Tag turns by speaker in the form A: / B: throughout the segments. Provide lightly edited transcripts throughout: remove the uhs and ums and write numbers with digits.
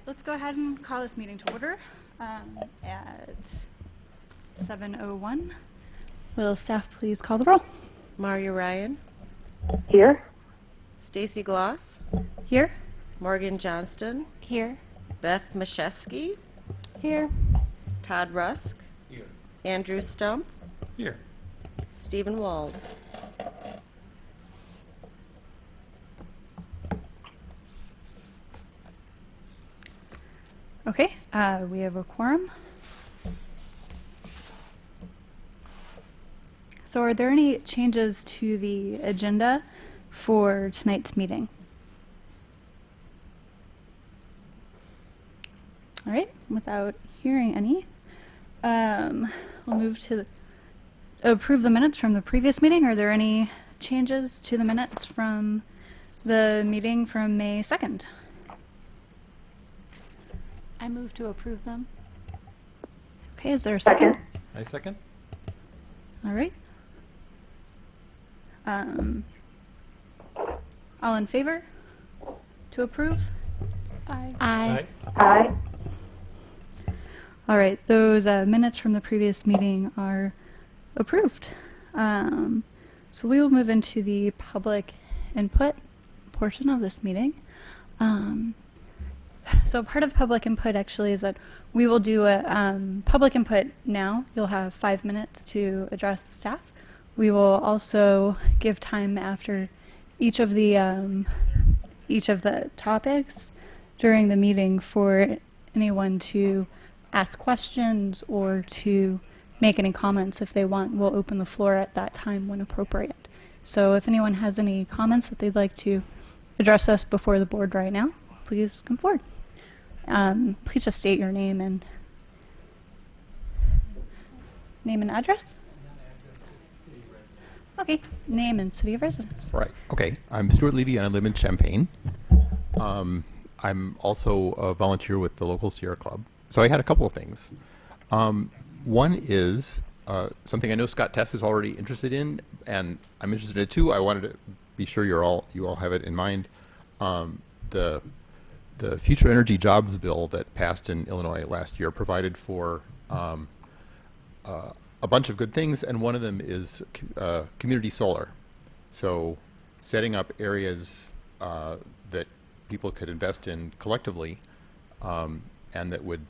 A: let's go ahead and call this meeting to order at 7:01. Will staff please call the roll?
B: Maria Ryan,
C: Here.
B: Stacy Gloss,
A: Here.
B: Morgan Johnston,
A: Here.
B: Beth Mashesky,
A: Here.
B: Todd Rusk,
D: Here.
B: Andrew Stump,
D: Here.
B: Stephen Wald.
A: Okay, we have a quorum. So are there any changes to the agenda for tonight's meeting? All right, without hearing any, we'll move to approve the minutes from the previous meeting. Are there any changes to the minutes from the meeting from May 2nd?
E: I move to approve them.
A: Okay, is there a second?
D: I second.
A: All right. All in favor to approve?
E: Aye.
C: Aye.
A: All right, those minutes from the previous meeting are approved. So we will move into the public input portion of this meeting. So part of public input actually is that we will do a public input now. You'll have 5 minutes to address the staff. We will also give time after each of the topics during the meeting for anyone to ask questions or to make any comments if they want. We'll open the floor at that time when appropriate. So if anyone has any comments that they'd like to address us before the board right now, please come forward. Please just state your name and address. Okay, name and city of residence.
F: Right. Okay. I'm Stuart Levy, and I live in Champaign. I'm also a volunteer with the local Sierra Club. So I had a couple of things. One is something I know Scott Tess is already interested in, and I'm interested in it too. I wanted to be sure you all have it in mind. The Future Energy Jobs Bill that passed in Illinois last year provided for a bunch of good things, and one of them is community solar. So setting up areas that people could invest in collectively, and that would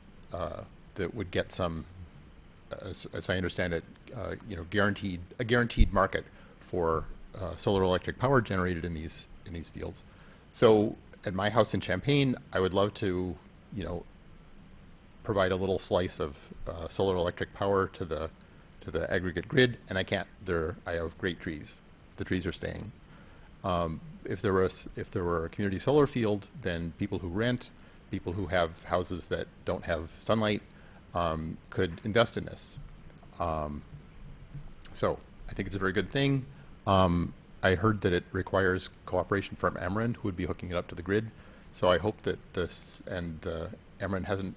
F: get some, as I understand it, a guaranteed market for solar electric power generated in these fields. So at my house in Champaign, I would love to, provide a little slice of solar electric power to the aggregate grid, and I can't. I have great trees. The trees are staying. If there were a community solar field, then people who rent, people who have houses that don't have sunlight, could invest in this. So I think it's a very good thing. I heard that it requires cooperation from Ameren, who would be hooking it up to the grid. So I hope that Ameren hasn't.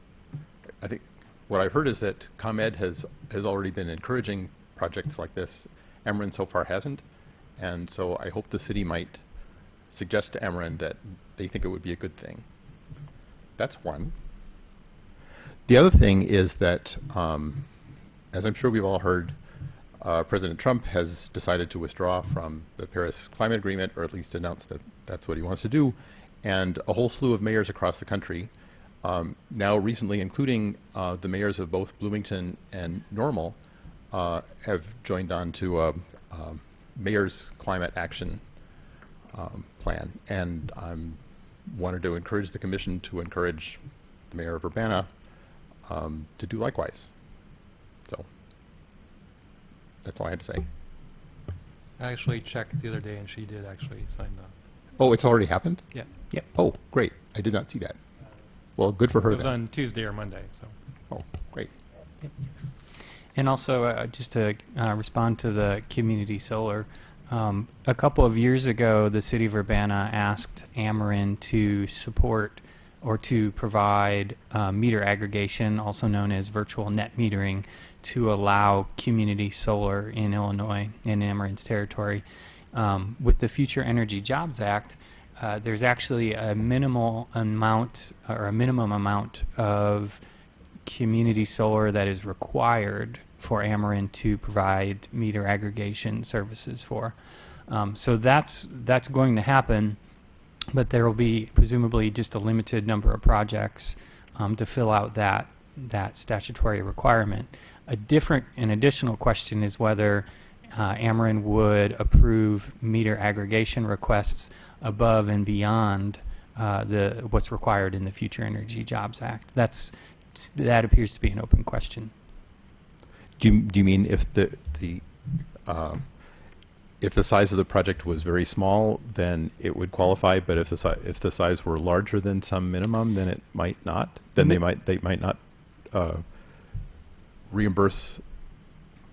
F: I think what I've heard is that ComEd has already been encouraging projects like this. Ameren so far hasn't, and so I hope the city might suggest to Ameren that they think it would be a good thing. That's one. The other thing is that, as I'm sure we've all heard, President Trump has decided to withdraw from the Paris Climate Agreement, or at least announced that that's what he wants to do, and a whole slew of mayors across the country, now recently including the mayors of both Bloomington and Normal, have joined on to a mayor's climate action plan, and I wanted to encourage the commission to encourage the mayor of Urbana to do likewise. So that's all I had to say.
D: I actually checked the other day, and she did actually sign up.
F: Oh, it's already happened?
D: Yeah.
F: Yeah. Oh, great. I did not see that. Well, good for her
D: It was
F: then.
D: on Tuesday or Monday, so.
F: Oh, great.
G: And also, just to respond to the community solar, a couple of years ago, the city of Urbana asked Ameren to support or to provide meter aggregation, also known as virtual net metering, to allow community solar in Illinois, in Ameren's territory. With the Future Energy Jobs Act, there's actually a minimal amount or a minimum amount of community solar that is required for Ameren to provide meter aggregation services for. So that's going to happen, but there will be presumably just a limited number of projects to fill out that statutory requirement. An additional question is whether Ameren would approve meter aggregation requests above and beyond what's required in the Future Energy Jobs Act. That appears to be an open question.
F: Do you mean if if the size of the project was very small, then it would qualify, but if the size were larger than some minimum, then it might not? Then they might not reimburse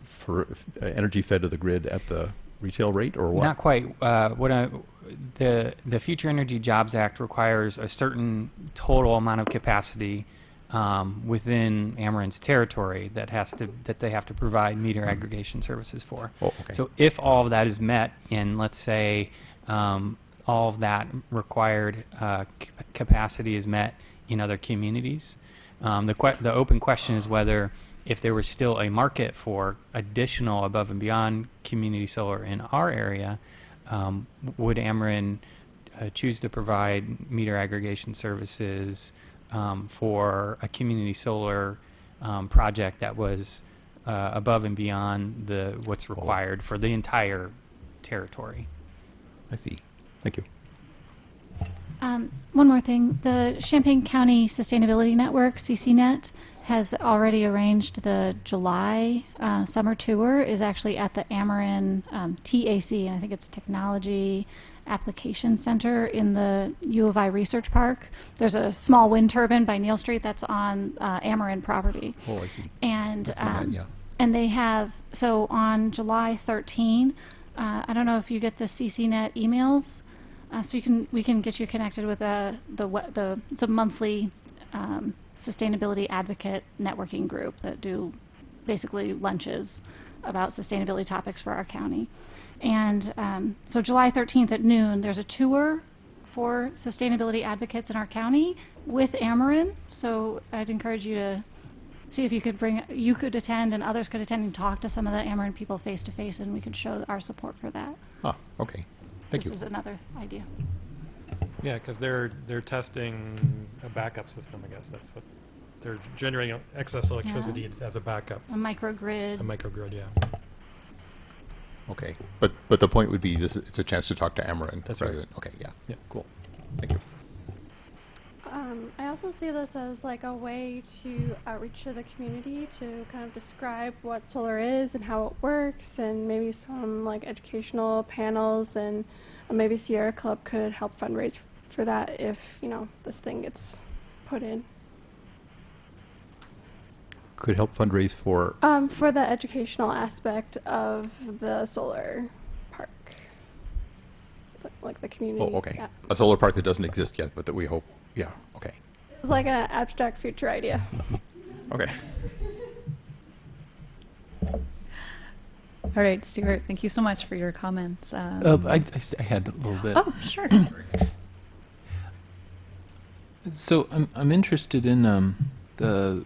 F: for energy fed to the grid at the retail rate, or what?
G: Not quite. The Future Energy Jobs Act requires a certain total amount of capacity within Ameren's territory that they have to provide meter aggregation services for.
F: Oh, okay.
G: So if all of that is met, and let's say all of that required capacity is met in other communities, the open question is whether, if there was still a market for additional above and beyond community solar in our area, would Ameren choose to provide meter aggregation services for a community solar project that was above and beyond what's required for the entire territory?
F: I see. Thank you.
E: One more thing. The Champaign County Sustainability Network, CCNet, has already arranged the July summer tour, is actually at the Ameren TAC, and I think it's Technology Application Center in the U of I Research Park. There's a small wind turbine by Neal Street that's on Ameren property.
F: Oh, I see.
E: And
F: I've seen that, yeah.
E: and they have, so on July 13, I don't know if you get the CCNet emails, so we can get you connected with it's a monthly sustainability advocate networking group that do basically lunches about sustainability topics for our county. And so July 13th at noon, there's a tour for sustainability advocates in our county with Ameren. So I'd encourage you to see if you could attend and others could attend and talk to some of the Ameren people face to face, and we could show our support for that.
F: Ah, okay. Thank you.
E: This is another idea.
D: Yeah, because they're testing a backup system, I guess. That's what they're generating excess electricity as a backup.
E: A microgrid.
D: A microgrid, yeah.
F: Okay. But the point would be it's a chance to talk to Ameren.
D: That's
F: rather
D: right.
F: than, okay, yeah.
D: Yeah.
F: Cool. Thank you.
H: I also see this as like a way to outreach to the community to kind of describe what solar is and how it works, and maybe some like educational panels, and maybe Sierra Club could help fundraise for that if, this thing gets put in.
F: Could help fundraise for?
H: For the educational aspect of the solar park. Like the community.
F: Oh, okay.
H: Yeah.
F: A solar park that doesn't exist yet, but that we hope. Yeah. Okay.
H: It's like an abstract future idea.
F: Okay.
A: All right, Stuart, thank you so much for your comments.
I: I had a little bit.
A: Oh, sure.
I: So I'm interested in the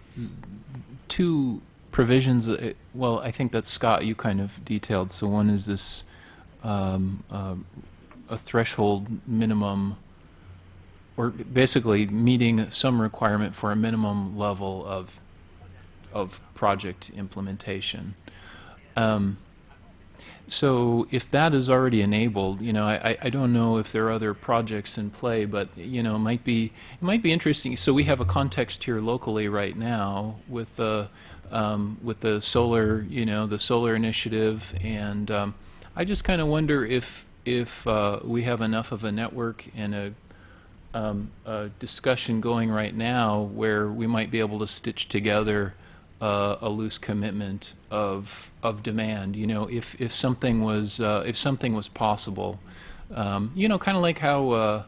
I: two provisions. Well, I think that Scott, you kind of detailed. So one is this a threshold minimum, or basically meeting some requirement for a minimum level of project implementation. So if that is already enabled, I don't know if there are other projects in play, but it might be interesting. So we have a context here locally right now with the solar, the solar initiative, and I just kind of wonder if we have enough of a network and a discussion going right now where we might be able to stitch together a loose commitment of demand. If something was possible, kind of like how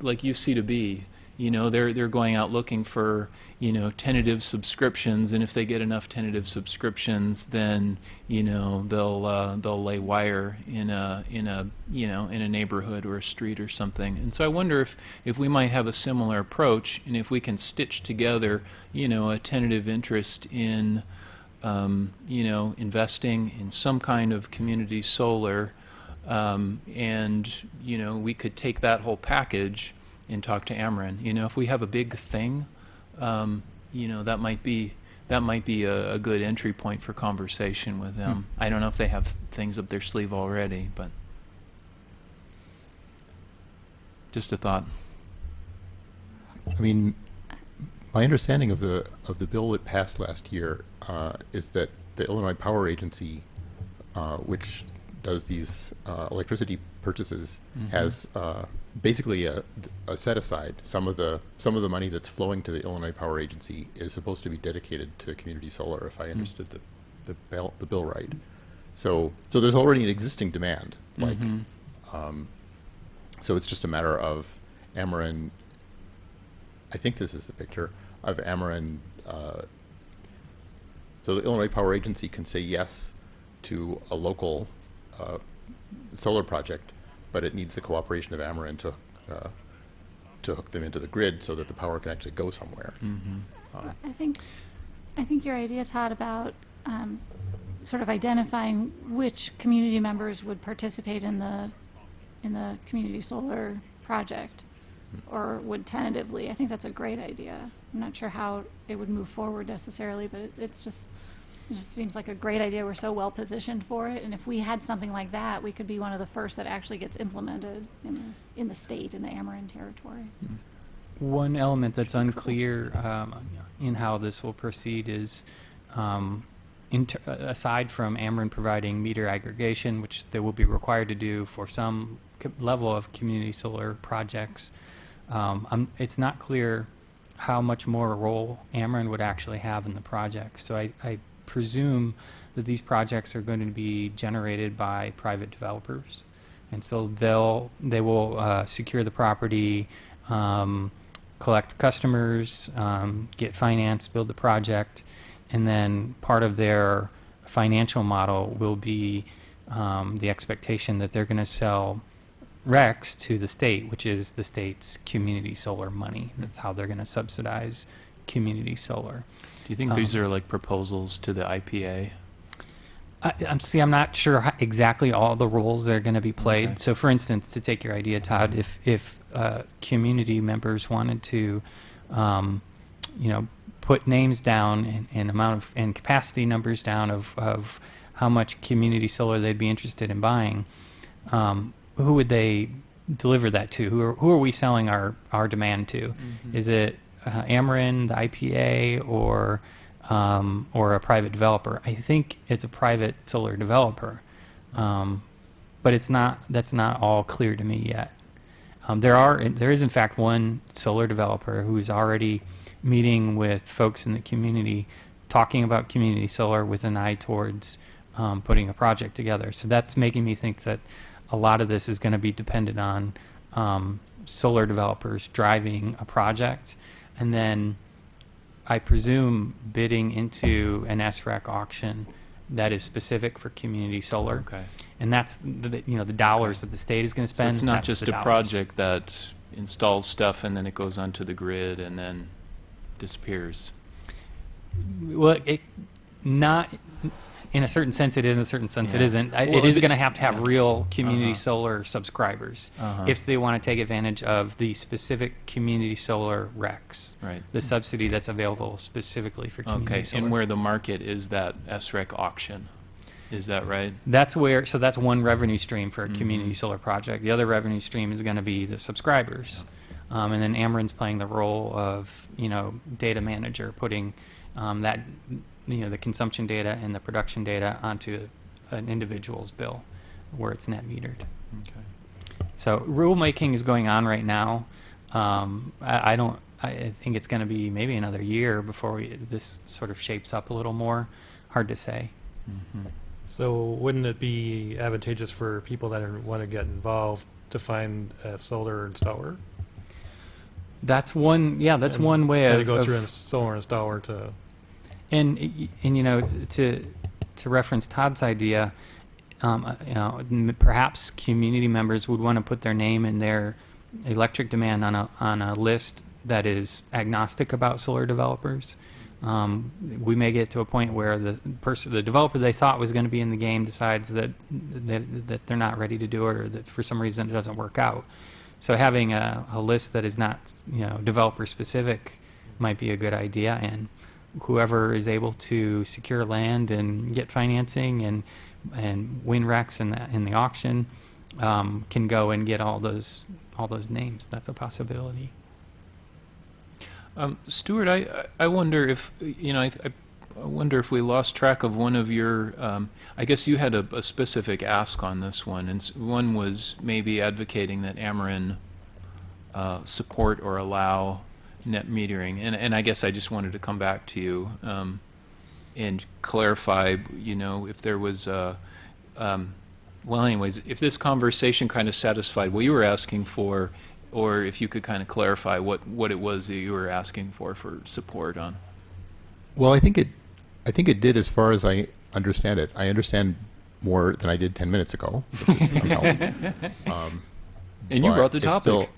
I: like UC2B, you know, they're going out looking for, you know, tentative subscriptions, and if they get enough tentative subscriptions, then, you know, they'll lay wire in a you know, in a neighborhood or a street or something. And so I wonder if we might have a similar approach, and if we can stitch together, you know, a tentative interest in you know, investing in some kind of community solar, and, you know, we could take that whole package and talk to Ameren. You know, if we have a big thing, you know, that might be a good entry point for conversation with them. I don't know if they have things up their sleeve already, but just a thought.
F: I mean, my understanding of the bill that passed last year is that the Illinois Power Agency, which does these electricity purchases, has basically a set aside. Some of the money that's flowing to the Illinois Power Agency is supposed to be dedicated to community solar, if I understood the bill right. So there's already an existing demand, like, so it's just a matter of Ameren. I think this is the picture of Ameren. So the Illinois Power Agency can say yes to a local solar project, but it needs the cooperation of Ameren to hook them into the grid so that the power can actually go somewhere.
E: I think your idea, Todd, about sort of identifying which community members would participate in the community solar project, or would tentatively, I think that's a great idea. I'm not sure how it would move forward necessarily, but it just seems like a great idea. We're so well positioned for it, and if we had something like that, we could be one of the first that actually gets implemented in the state, in the Ameren territory.
G: One element that's unclear in how this will proceed is, aside from Ameren providing meter aggregation, which they will be required to do for some level of community solar projects, it's not clear how much more role Ameren would actually have in the project. So I presume that these projects are going to be generated by private developers, and so they will secure the property, collect customers, get finance, build the project, and then part of their financial model will be the expectation that they're going to sell RECs to the state, which is the state's community solar money. That's how they're going to subsidize community solar.
I: Do you think these are like proposals to the IPA?
G: I'm not sure exactly all the roles that are going to be played.
I: Okay.
G: So, for instance, to take your idea, Todd, if community members wanted to, put names down and capacity numbers down of how much community solar they'd be interested in buying, who would they deliver that to? Who are we selling our demand to? Is it Ameren, the IPA, or a private developer? I think it's a private solar developer, but that's not all clear to me yet. There is in fact one solar developer who is already meeting with folks in the community, talking about community solar with an eye towards putting a project together. So that's making me think that a lot of this is going to be dependent on solar developers driving a project, and then I presume bidding into an SREC auction that is specific for community solar.
I: Okay.
G: And that's the dollars that the state is going to
I: So
G: spend.
I: it's not
G: that's
I: just
G: the
I: a
G: dollars.
I: project that installs stuff and then it goes onto the grid and then disappears.
G: Well, not in a certain sense it is, in a certain sense it
I: Yeah.
G: isn't.
I: Well,
G: It is
I: the-
G: going to have real community
I: Uh-huh.
G: solar subscribers
I: Uh-huh.
G: if they want to take advantage of the specific community solar RECs,
I: Right.
G: the subsidy that's available specifically for community
I: Okay,
G: solar.
I: and where the market is that SREC auction. Is that right?
G: That's one revenue stream for a community
I: Mhm.
G: solar project. The other revenue stream is going to be the subscribers. And then Ameren's playing the role of, data manager, putting the consumption data and the production data onto an individual's bill where it's net metered.
I: Okay.
G: So rulemaking is going on right now. I think it's going to be maybe another year before this sort of shapes up a little more. Hard to say.
I: Mm-hmm.
D: So wouldn't it be advantageous for people that want to get involved to find a solar installer?
G: That's one. Yeah, that's
D: And
G: one way
D: then
G: of.
D: it goes
G: of-
D: through a solar installer to.
G: And you know, to reference Todd's idea, you know, perhaps community members would want to put their name and their electric demand on a list that is agnostic about solar developers. We may get to a point where the developer they thought was going to be in the game decides that they're not ready to do it, or that for some reason it doesn't work out. So having a list that is not, you know, developer specific might be a good idea, and whoever is able to secure land and get financing and win recs in the auction can go and get all those names. That's a possibility.
I: Stuart, I wonder if, you know, I wonder if we lost track of one of your, I guess you had a specific ask on this one, and one was maybe advocating that Ameren support or allow net metering, and I guess I just wanted to come back to you and clarify, you know, if there was well, anyways, if this conversation kind of satisfied what you were asking for, or if you could kind of clarify what it was that you were asking for support on.
F: Well, I think it did as far as I understand it. I understand more than I did 10 minutes ago. Which is some help.
I: And you
F: But
I: brought the
F: it's
I: topic.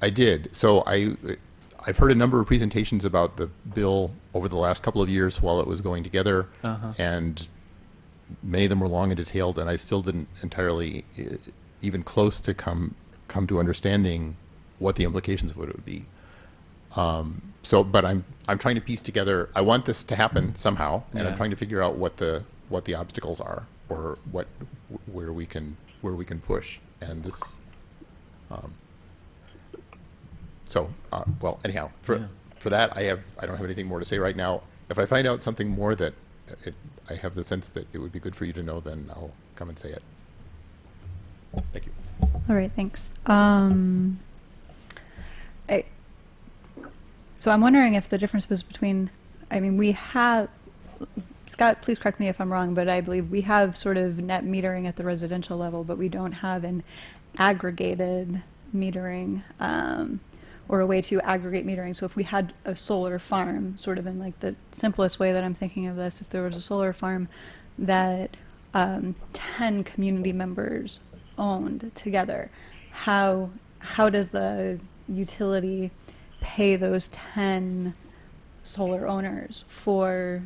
F: I did. So I've heard a number of presentations about the bill over the last couple of years while it was going together, and many of them were long and detailed, and I still didn't entirely even close to come to understanding what the implications of it would be. But I'm trying to piece together. I want this to happen somehow, and I'm
I: Yeah.
F: trying to figure out what the obstacles are, or where we can push. And this. Well, anyhow, for that, I don't have anything more to say right now. If I find out something more that I have the sense that it would be good for you to know, then I'll come and say it. Thank you.
A: All right, thanks. So I'm wondering if the difference was between, I mean, we have, Scott, please correct me if I'm wrong, but I believe we have sort of net metering at the residential level, but we don't have an aggregated metering, or a way to aggregate metering. So if we had a solar farm, sort of in like the simplest way that I'm thinking of this, if there was a solar farm that 10 community members owned together, how does the utility pay those 10 solar owners for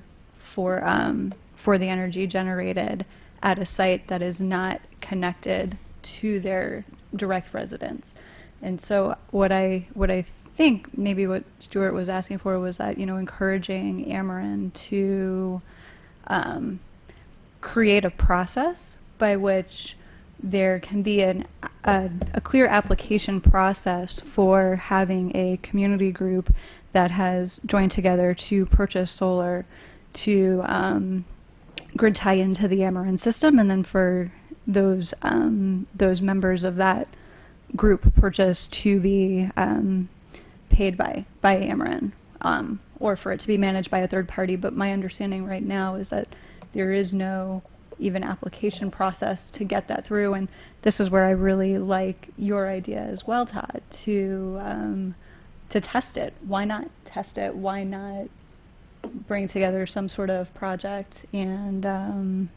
A: the energy generated at a site that is not connected to their direct residence? And so what I think maybe what Stuart was asking for was that, you know, encouraging Ameren to create a process by which there can be a clear application process for having a community group that has joined together to purchase solar to grid tie into the Ameren system, and then for those members of that group purchase to be paid by Ameren, or for it to be managed by a third party. But my understanding right now is that there is no even application process to get that through, and this is where I really like your idea as well, Todd, to test it. Why not test it? Why not bring together some sort of project and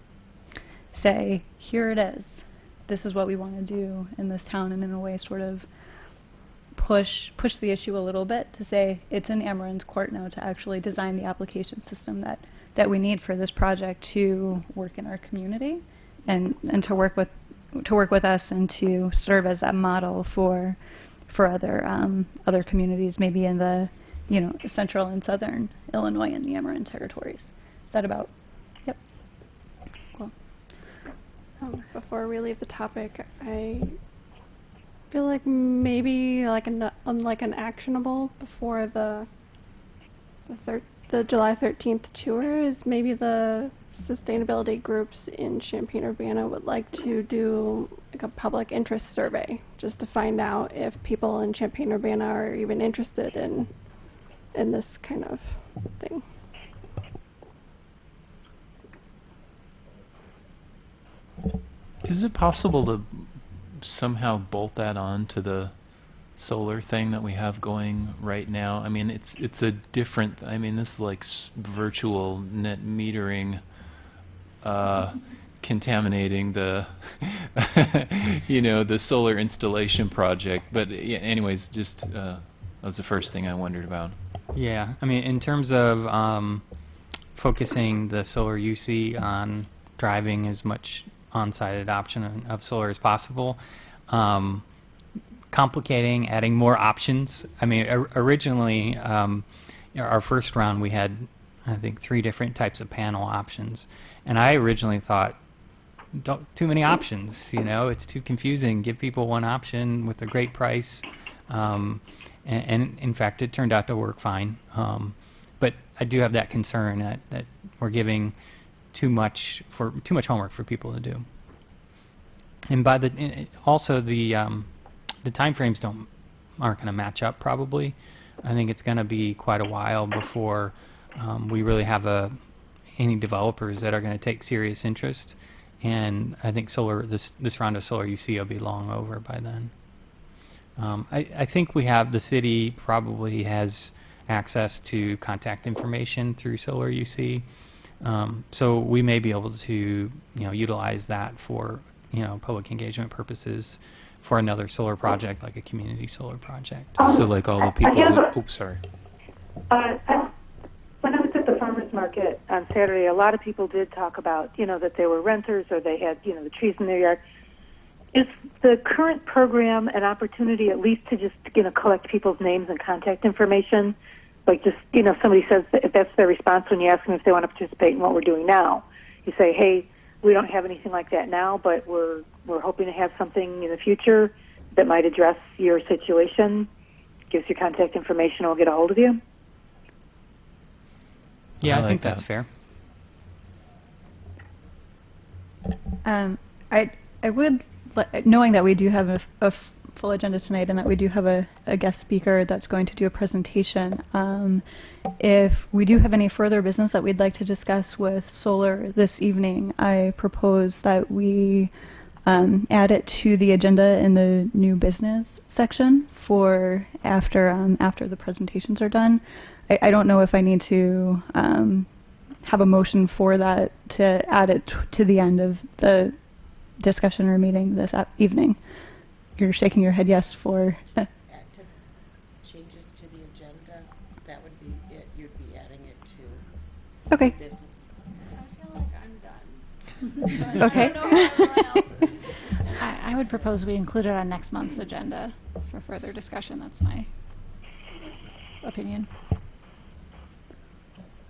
A: say, here it is. This is what we want to do in this town, and in a way sort of push the issue a little bit to say it's in Ameren's court now to actually design the application system that we need for this project to work in our community, and to work with us and to serve as a model for other communities, maybe in the, you know, central and southern Illinois and the Ameren territories. Is that about? Yep. Cool.
H: Before we leave the topic, I feel like maybe like an actionable before the July 13th tour is maybe the sustainability groups in Champaign-Urbana would like to do like a public interest survey just to find out if people in Champaign-Urbana are even interested in this kind of thing.
I: Is it possible somehow bolt that on to the solar thing that we have going right now? I mean, it's a different. I mean, this is like virtual net metering, contaminating the, the solar installation project. But yeah, anyways, just that was the first thing I wondered about.
G: Yeah, I mean, in terms of focusing the solar UC on driving as much on-site adoption of solar as possible, complicating, adding more options. I mean, originally, our first round, we had, I think, 3 different types of panel options. And I originally thought, too many options, it's too confusing. Give people one option with a great price. And in fact, it turned out to work fine. But I do have that concern that we're giving too much homework for people to do. And also the time frames aren't going to match up probably. I think it's going to be quite a while before we really have any developers that are going to take serious interest. And I think this round of solar UC will be long over by then. I think the city probably has access to contact information through solar UC. So we may be able to, utilize that for, public engagement purposes for another solar project, like a community solar project.
I: So like all the people who, sorry.
C: When I was at the farmers market on Saturday, a lot of people did talk about, that they were renters or they had, the trees in their yard. Is the current program an opportunity at least to just, collect people's names and contact information? Like just, somebody says if that's their response when you ask them if they want to participate in what we're doing now. You say, hey, we don't have anything like that now, but we're hoping to have something in the future that might address your situation. Gives your contact information, and we'll get a hold of you.
G: Yeah, I
I: like
G: think
I: that.
G: that's fair.
A: I would, knowing that we do have a full agenda tonight and that we do have a guest speaker that's going to do a presentation, if we do have any further business that we'd like to discuss with solar this evening, I propose that we add it to the agenda in the new business section for after the presentations are done. I don't know if I need to have a motion for that to add it to the end of the discussion or meeting this evening. You're shaking your head yes for...
B: Add to changes to the agenda, that would be it. You'd be adding it to
A: Okay.
B: business.
H: I feel like I'm done.
A: Okay.
H: I don't know how everyone else is.
E: I would propose we include it on next month's agenda for further discussion. That's my opinion.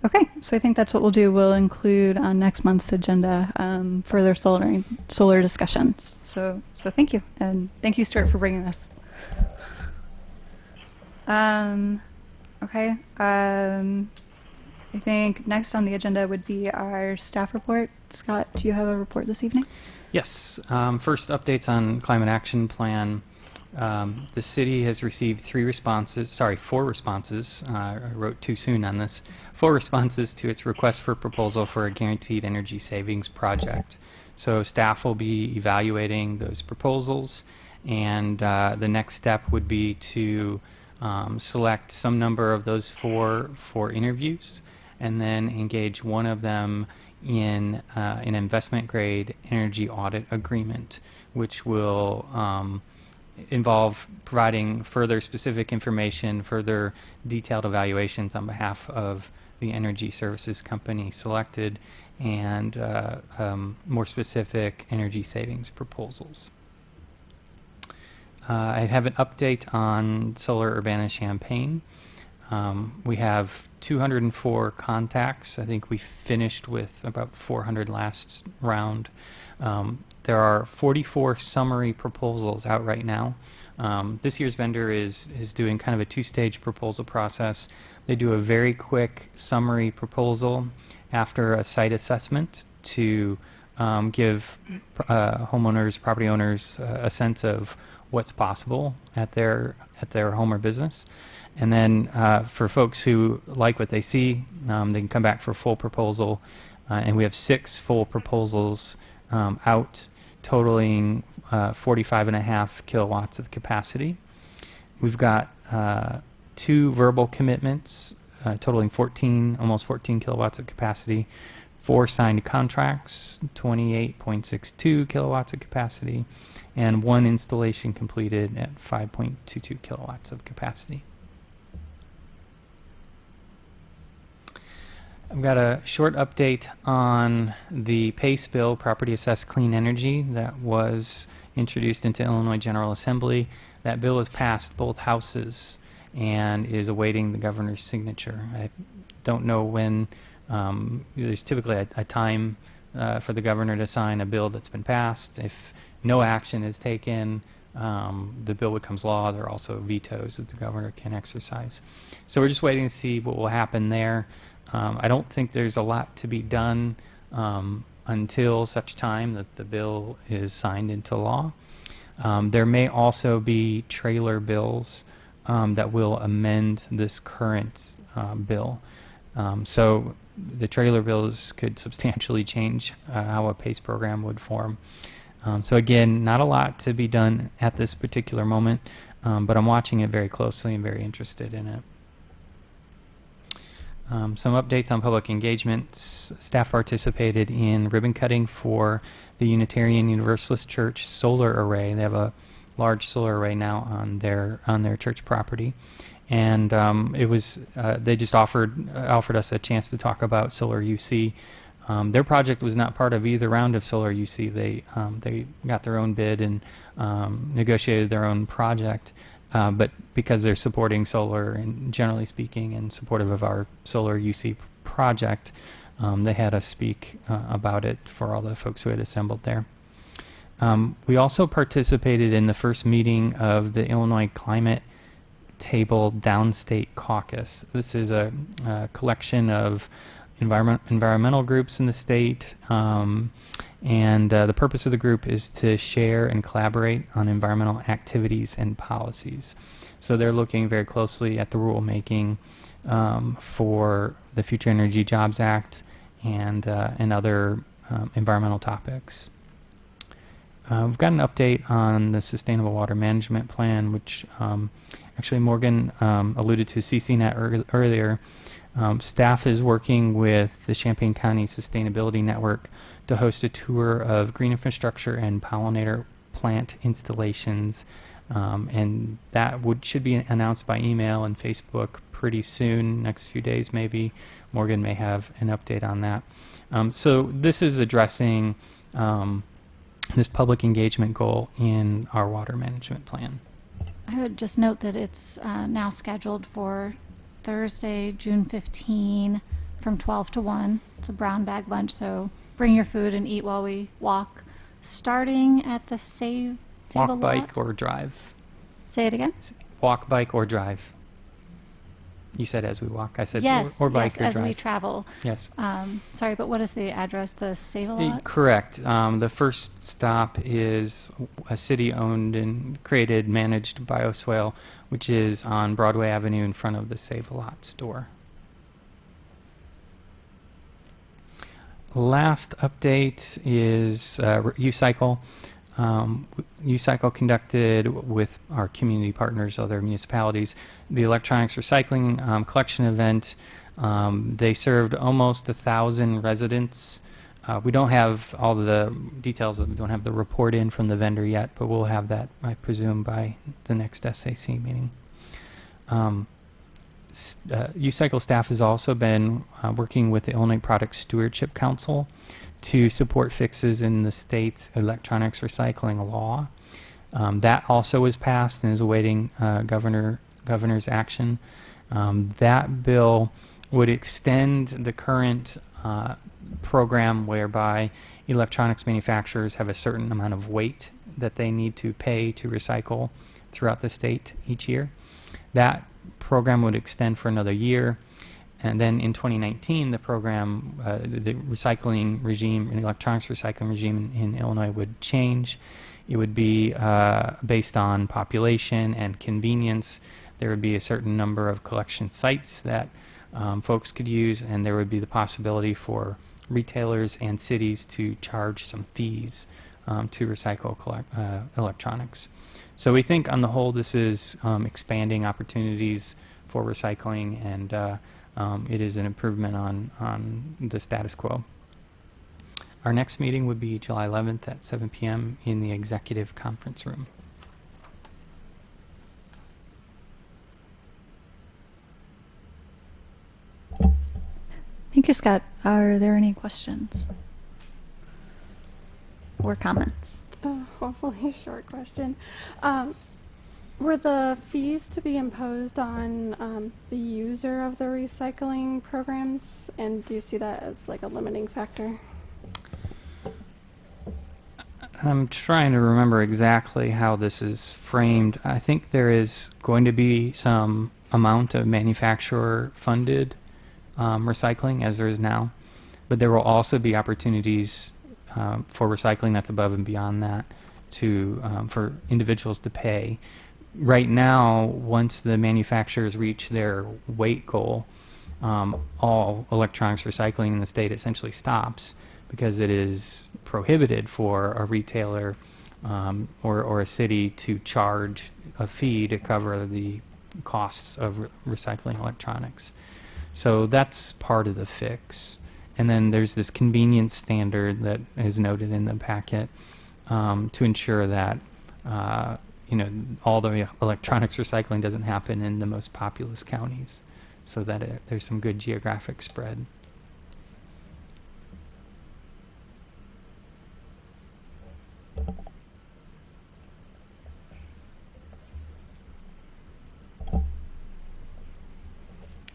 A: Okay, so I think that's what we'll do. We'll include on next month's agenda further solar discussions. So thank you, and thank you, Stuart, for bringing this. Okay, I think next on the agenda would be our staff report. Scott, do you have a report this evening?
G: Yes. First, updates on Climate Action Plan. The city has received 4 responses. I wrote too soon on this. 4 responses to its request for proposal for a guaranteed energy savings project. So staff will be evaluating those proposals, and the next step would be to select some number of those 4 for interviews, and then engage one of them in an investment-grade energy audit agreement, which will involve providing further specific information, further detailed evaluations on behalf of the energy services company selected, and more specific energy savings proposals. I have an update on Solar Urbana-Champaign. We have 204 contacts. I think we finished with about 400 last round. There are 44 summary proposals out right now. This year's vendor is doing kind of a 2-stage proposal process. They do a very quick summary proposal after a site assessment to give homeowners, property owners, a sense of what's possible at their home or business. And then for folks who like what they see, they can come back for a full proposal. And we have 6 full proposals out, totaling 45.5 kilowatts of capacity. We've got 2 verbal commitments totaling almost 14 kilowatts of capacity, 4 signed contracts, 28.62 kilowatts of capacity, and 1 installation completed at 5.22 kilowatts of capacity. I've got a short update on the PACE bill, Property Assessed Clean Energy, that was introduced into Illinois General Assembly. That bill has passed both houses and is awaiting the governor's signature. I don't know when. There's typically a time for the governor to sign a bill that's been passed. If no action is taken, the bill becomes law. There are also vetoes that the governor can exercise. So we're just waiting to see what will happen there. I don't think there's a lot to be done until such time that the bill is signed into law. There may also be trailer bills that will amend this current bill. So the trailer bills could substantially change how a PACE program would form. So again, not a lot to be done at this particular moment, but I'm watching it very closely and very interested in it. Some updates on public engagements. Staff participated in ribbon cutting for the Unitarian Universalist Church solar array. They have a large solar array now on their church property, and it was they just offered us a chance to talk about solar UC. Their project was not part of either round of solar UC. They got their own bid and negotiated their own project. But because they're supporting solar and generally speaking and supportive of our solar UC project, they had us speak about it for all the folks who had assembled there. We also participated in the first meeting of the Illinois Climate Table Downstate Caucus. This is a collection of environmental groups in the state, and the purpose of the group is to share and collaborate on environmental activities and policies. So they're looking very closely at the rulemaking for the Future Energy Jobs Act and other environmental topics. We've got an update on the Sustainable Water Management Plan, which actually Morgan alluded to CCNet earlier. Staff is working with the Champaign County Sustainability Network to host a tour of green infrastructure and pollinator plant installations, and that should be announced by email and Facebook pretty soon, next few days maybe. Morgan may have an update on that. So this is addressing this public engagement goal in our water management plan.
E: I would just note that it's now scheduled for Thursday, June 15 from 12 to 1. It's a brown bag lunch, so bring your food and eat while we walk. Starting at the Save a
G: Walk,
E: Lot.
G: bike, or drive.
E: Say it again?
G: Walk, bike, or drive. You said as we walk. I said
E: Yes,
G: or bike
E: yes,
G: or
E: as
G: drive.
E: we travel.
G: Yes.
E: Sorry, but what is the address? The Save a Lot?
G: Correct. The first stop is a city-owned and created, managed bioswale, which is on Broadway Avenue in front of the Save a Lot store. Last update is U-Cycle. U-Cycle conducted with our community partners, other municipalities, the electronics recycling collection event. They served almost 1,000 residents. We don't have all the details. We don't have the report in from the vendor yet, but we'll have that, I presume, by the next SAC meeting. U-Cycle staff has also been working with the Illinois Product Stewardship Council to support fixes in the state's electronics recycling law. That also was passed and is awaiting governor's action. That bill would extend the current program whereby electronics manufacturers have a certain amount of weight that they need to pay to recycle throughout the state each year. That program would extend for another year. And then in 2019, the program, the recycling regime, and electronics recycling regime in Illinois would change. It would be based on population and convenience. There would be a certain number of collection sites that folks could use, and there would be the possibility for retailers and cities to charge some fees to recycle electronics. So we think on the whole this is expanding opportunities for recycling, and it is an improvement on the status quo. Our next meeting would be July 11th at 7 p.m. in the executive conference room.
A: Thank you, Scott. Are there any questions or comments?
H: Hopefully a short question. Were the fees to be imposed on the user of the recycling programs, and do you see that as like a limiting factor?
G: I'm trying to remember exactly how this is framed. I think there is going to be some amount of manufacturer-funded recycling, as there is now, but there will also be opportunities for recycling that's above and beyond that for individuals to pay. Right now, once the manufacturers reach their weight goal, all electronics recycling in the state essentially stops, because it is prohibited for a retailer or a city to charge a fee to cover the costs of recycling electronics. So that's part of the fix. And then there's this convenience standard that is noted in the packet to ensure that all the electronics recycling doesn't happen in the most populous counties, so that there's some good geographic spread.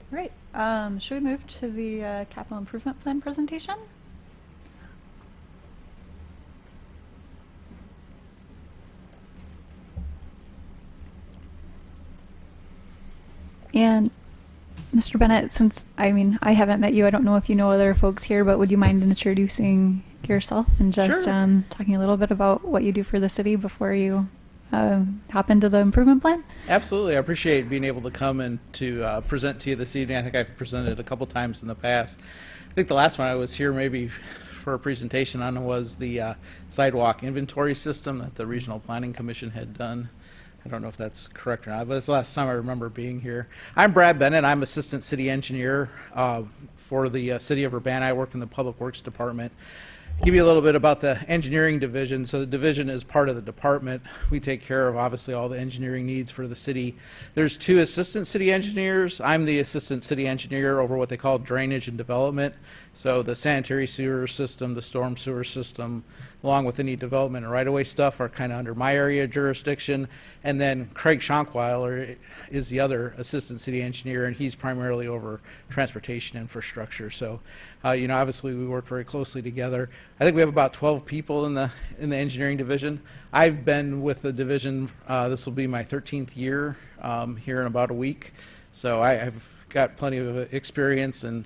A: Great. Should we move to the capital improvement plan presentation? And Mr. Bennett, since I haven't met you, I don't know if you know other folks here, but would you mind introducing yourself and just
J: Sure.
A: talking a little bit about what you do for the city before you hop into the improvement plan?
J: Absolutely. I appreciate being able to come and to present to you this evening. I think I've presented a couple times in the past. I think the last one I was here maybe for a presentation on was the sidewalk inventory system that the Regional Planning Commission had done. I don't know if that's correct or not, but it's the last time I remember being here. I'm Brad Bennett. I'm Assistant City Engineer for the City of Urbana. I work in the Public Works Department. Give you a little bit about the engineering division. So the division is part of the department. We take care of obviously all the engineering needs for the city. There's 2 assistant city engineers. I'm the assistant city engineer over what they call drainage and development. So the sanitary sewer system, the storm sewer system, along with any development and right-of-way stuff are kind of under my area of jurisdiction. And then Craig Schonkweiler is the other assistant city engineer, and he's primarily over transportation infrastructure. So, obviously we work very closely together. I think we have about 12 people in the engineering division. I've been with the division, this will be my 13th year here in about a week. So I've got plenty of experience, and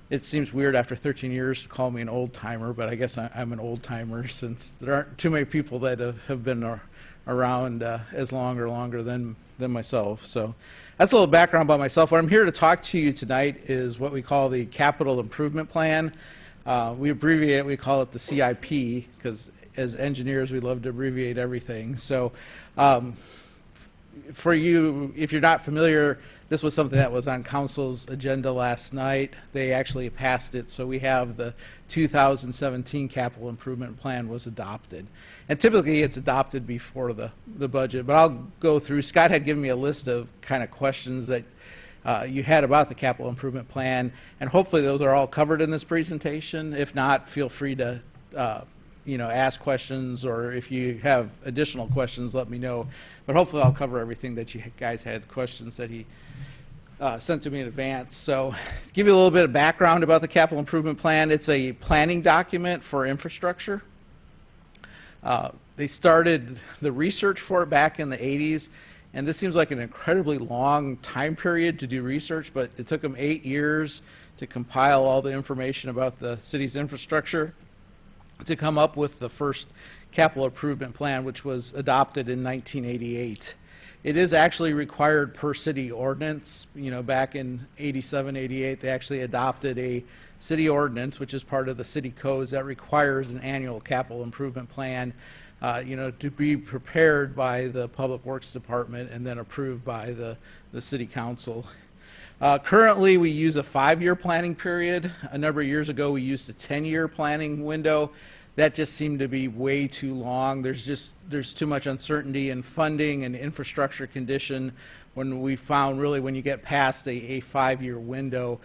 J: it seems weird after 13 years to call me an old timer, but I guess I'm an old timer since there aren't too many people that have been around as long or longer than myself. So that's a little background about myself. What I'm here to talk to you tonight is what we call the Capital Improvement Plan. We abbreviate it, we call it the CIP, because as engineers we love to abbreviate everything. So for you, if you're not familiar, this was something that was on council's agenda last night. They actually passed it, so we have the 2017 capital improvement plan was adopted. And typically it's adopted before the budget, but I'll go through. Scott had given me a list of kind of questions that you had about the capital improvement plan, and hopefully those are all covered in this presentation. If not, feel free to ask questions, or if you have additional questions, let me know. But hopefully I'll cover everything that you guys had questions that he sent to me in advance. So to give you a little bit of background about the capital improvement plan, it's a planning document for infrastructure. They started the research for it back in the 80s, and this seems like an incredibly long time period to do research, but it took them 8 years to compile all the information about the city's infrastructure to come up with the first capital improvement plan, which was adopted in 1988. It is actually required per city ordinance. Back in 87, 88, they actually adopted a city ordinance, which is part of the city codes that requires an annual capital improvement plan, to be prepared by the Public Works Department and then approved by the city council. Currently, we use a 5-year planning period. A number of years ago, we used a 10-year planning window. That just seemed to be way too long. There's too much uncertainty in funding and infrastructure condition. When we found really when you get past a 5-year window,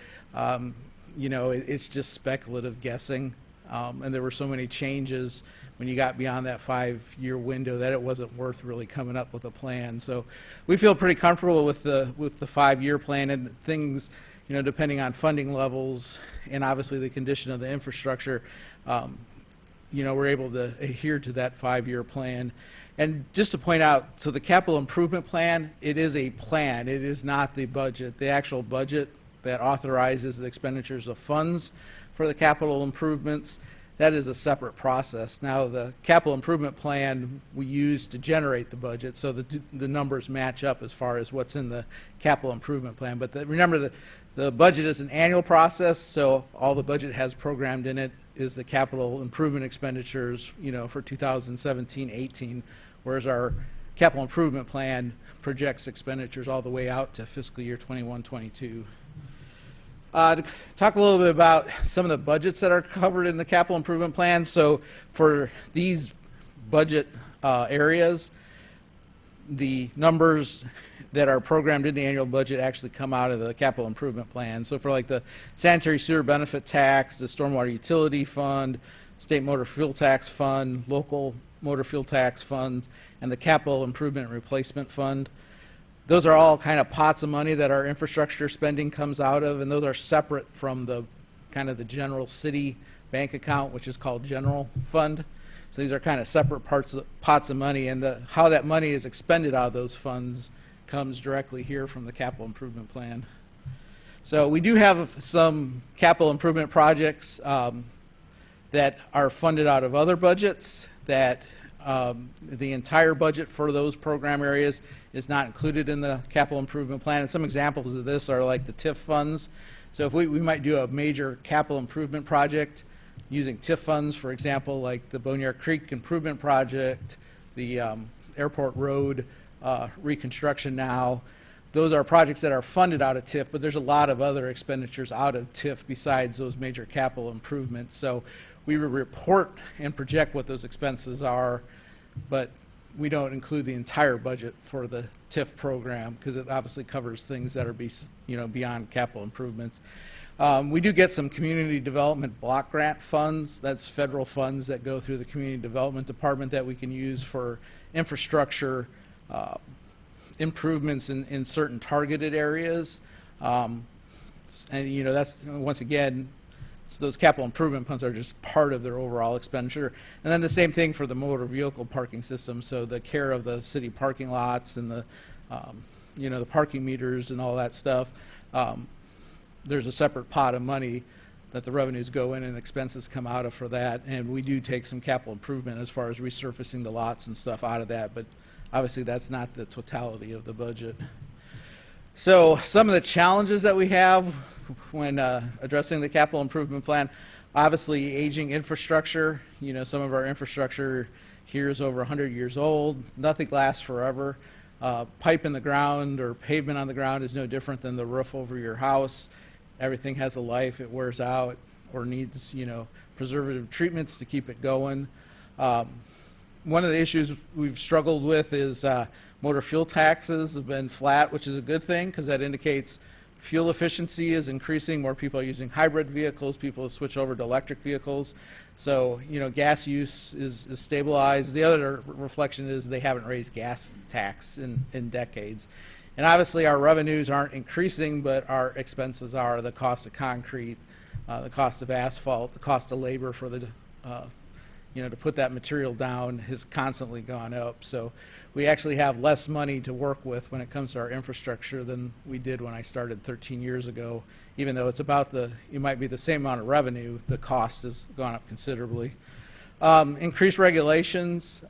J: it's just speculative guessing. And there were so many changes when you got beyond that 5-year window that it wasn't worth really coming up with a plan. So we feel pretty comfortable with the 5-year plan, and things, depending on funding levels and obviously the condition of the infrastructure, we're able to adhere to that 5-year plan. And just to point out, so the capital improvement plan, it is a plan. It is not the budget. The actual budget that authorizes the expenditures of funds for the capital improvements, that is a separate process. Now, the capital improvement plan we use to generate the budget, so the numbers match up as far as what's in the capital improvement plan. But remember, the budget is an annual process, so all the budget has programmed in it is the capital improvement expenditures, for 2017-18, whereas our capital improvement plan projects expenditures all the way out to fiscal year 21-22. To talk a little bit about some of the budgets that are covered in the capital improvement plan. So for these budget areas, the numbers that are programmed in the annual budget actually come out of the capital improvement plan. So for like the sanitary sewer benefit tax, the stormwater utility fund, state motor fuel tax fund, local motor fuel tax funds, and the capital improvement and replacement fund, those are all kind of pots of money that our infrastructure spending comes out of, and those are separate from the kind of the general city bank account, which is called general fund. So these are kind of separate pots of money, and how that money is expended out of those funds comes directly here from the capital improvement plan. So we do have some capital improvement projects that are funded out of other budgets that the entire budget for those program areas is not included in the capital improvement plan. And some examples of this are like the TIF funds. So if we might do a major capital improvement project using TIF funds, for example, like the Boneyard Creek Improvement Project, the Airport Road reconstruction now. Those are projects that are funded out of TIF, but there's a lot of other expenditures out of TIF besides those major capital improvements. So we report and project what those expenses are, but we don't include the entire budget for the TIF program because it obviously covers things that are beyond capital improvements. We do get some community development block grant funds. That's federal funds that go through the community development department that we can use for infrastructure improvements in certain targeted areas. And that's, once again, so those capital improvement funds are just part of their overall expenditure. And then the same thing for the motor vehicle parking system. So the care of the city parking lots and the parking meters and all that stuff. There's a separate pot of money that the revenues go in and expenses come out of for that. And we do take some capital improvement as far as resurfacing the lots and stuff out of that. But obviously that's not the totality of the budget. So some of the challenges that we have when addressing the capital improvement plan, obviously aging infrastructure. Some of our infrastructure here is over 100 years old. Nothing lasts forever. Pipe in the ground or pavement on the ground is no different than the roof over your house. Everything has a life. It wears out or needs, preservative treatments to keep it going. One of the issues we've struggled with is motor fuel taxes have been flat, which is a good thing because that indicates fuel efficiency is increasing. More people are using hybrid vehicles. People have switched over to electric vehicles. So, gas use is stabilized. The other reflection is they haven't raised gas tax in decades. And obviously our revenues aren't increasing, but our expenses are. The cost of concrete, the cost of asphalt, the cost of labor for the to put that material down has constantly gone up. So we actually have less money to work with when it comes to our infrastructure than we did when I started 13 years ago. Even though it's about it might be the same amount of revenue, the cost has gone up considerably. Increased regulations,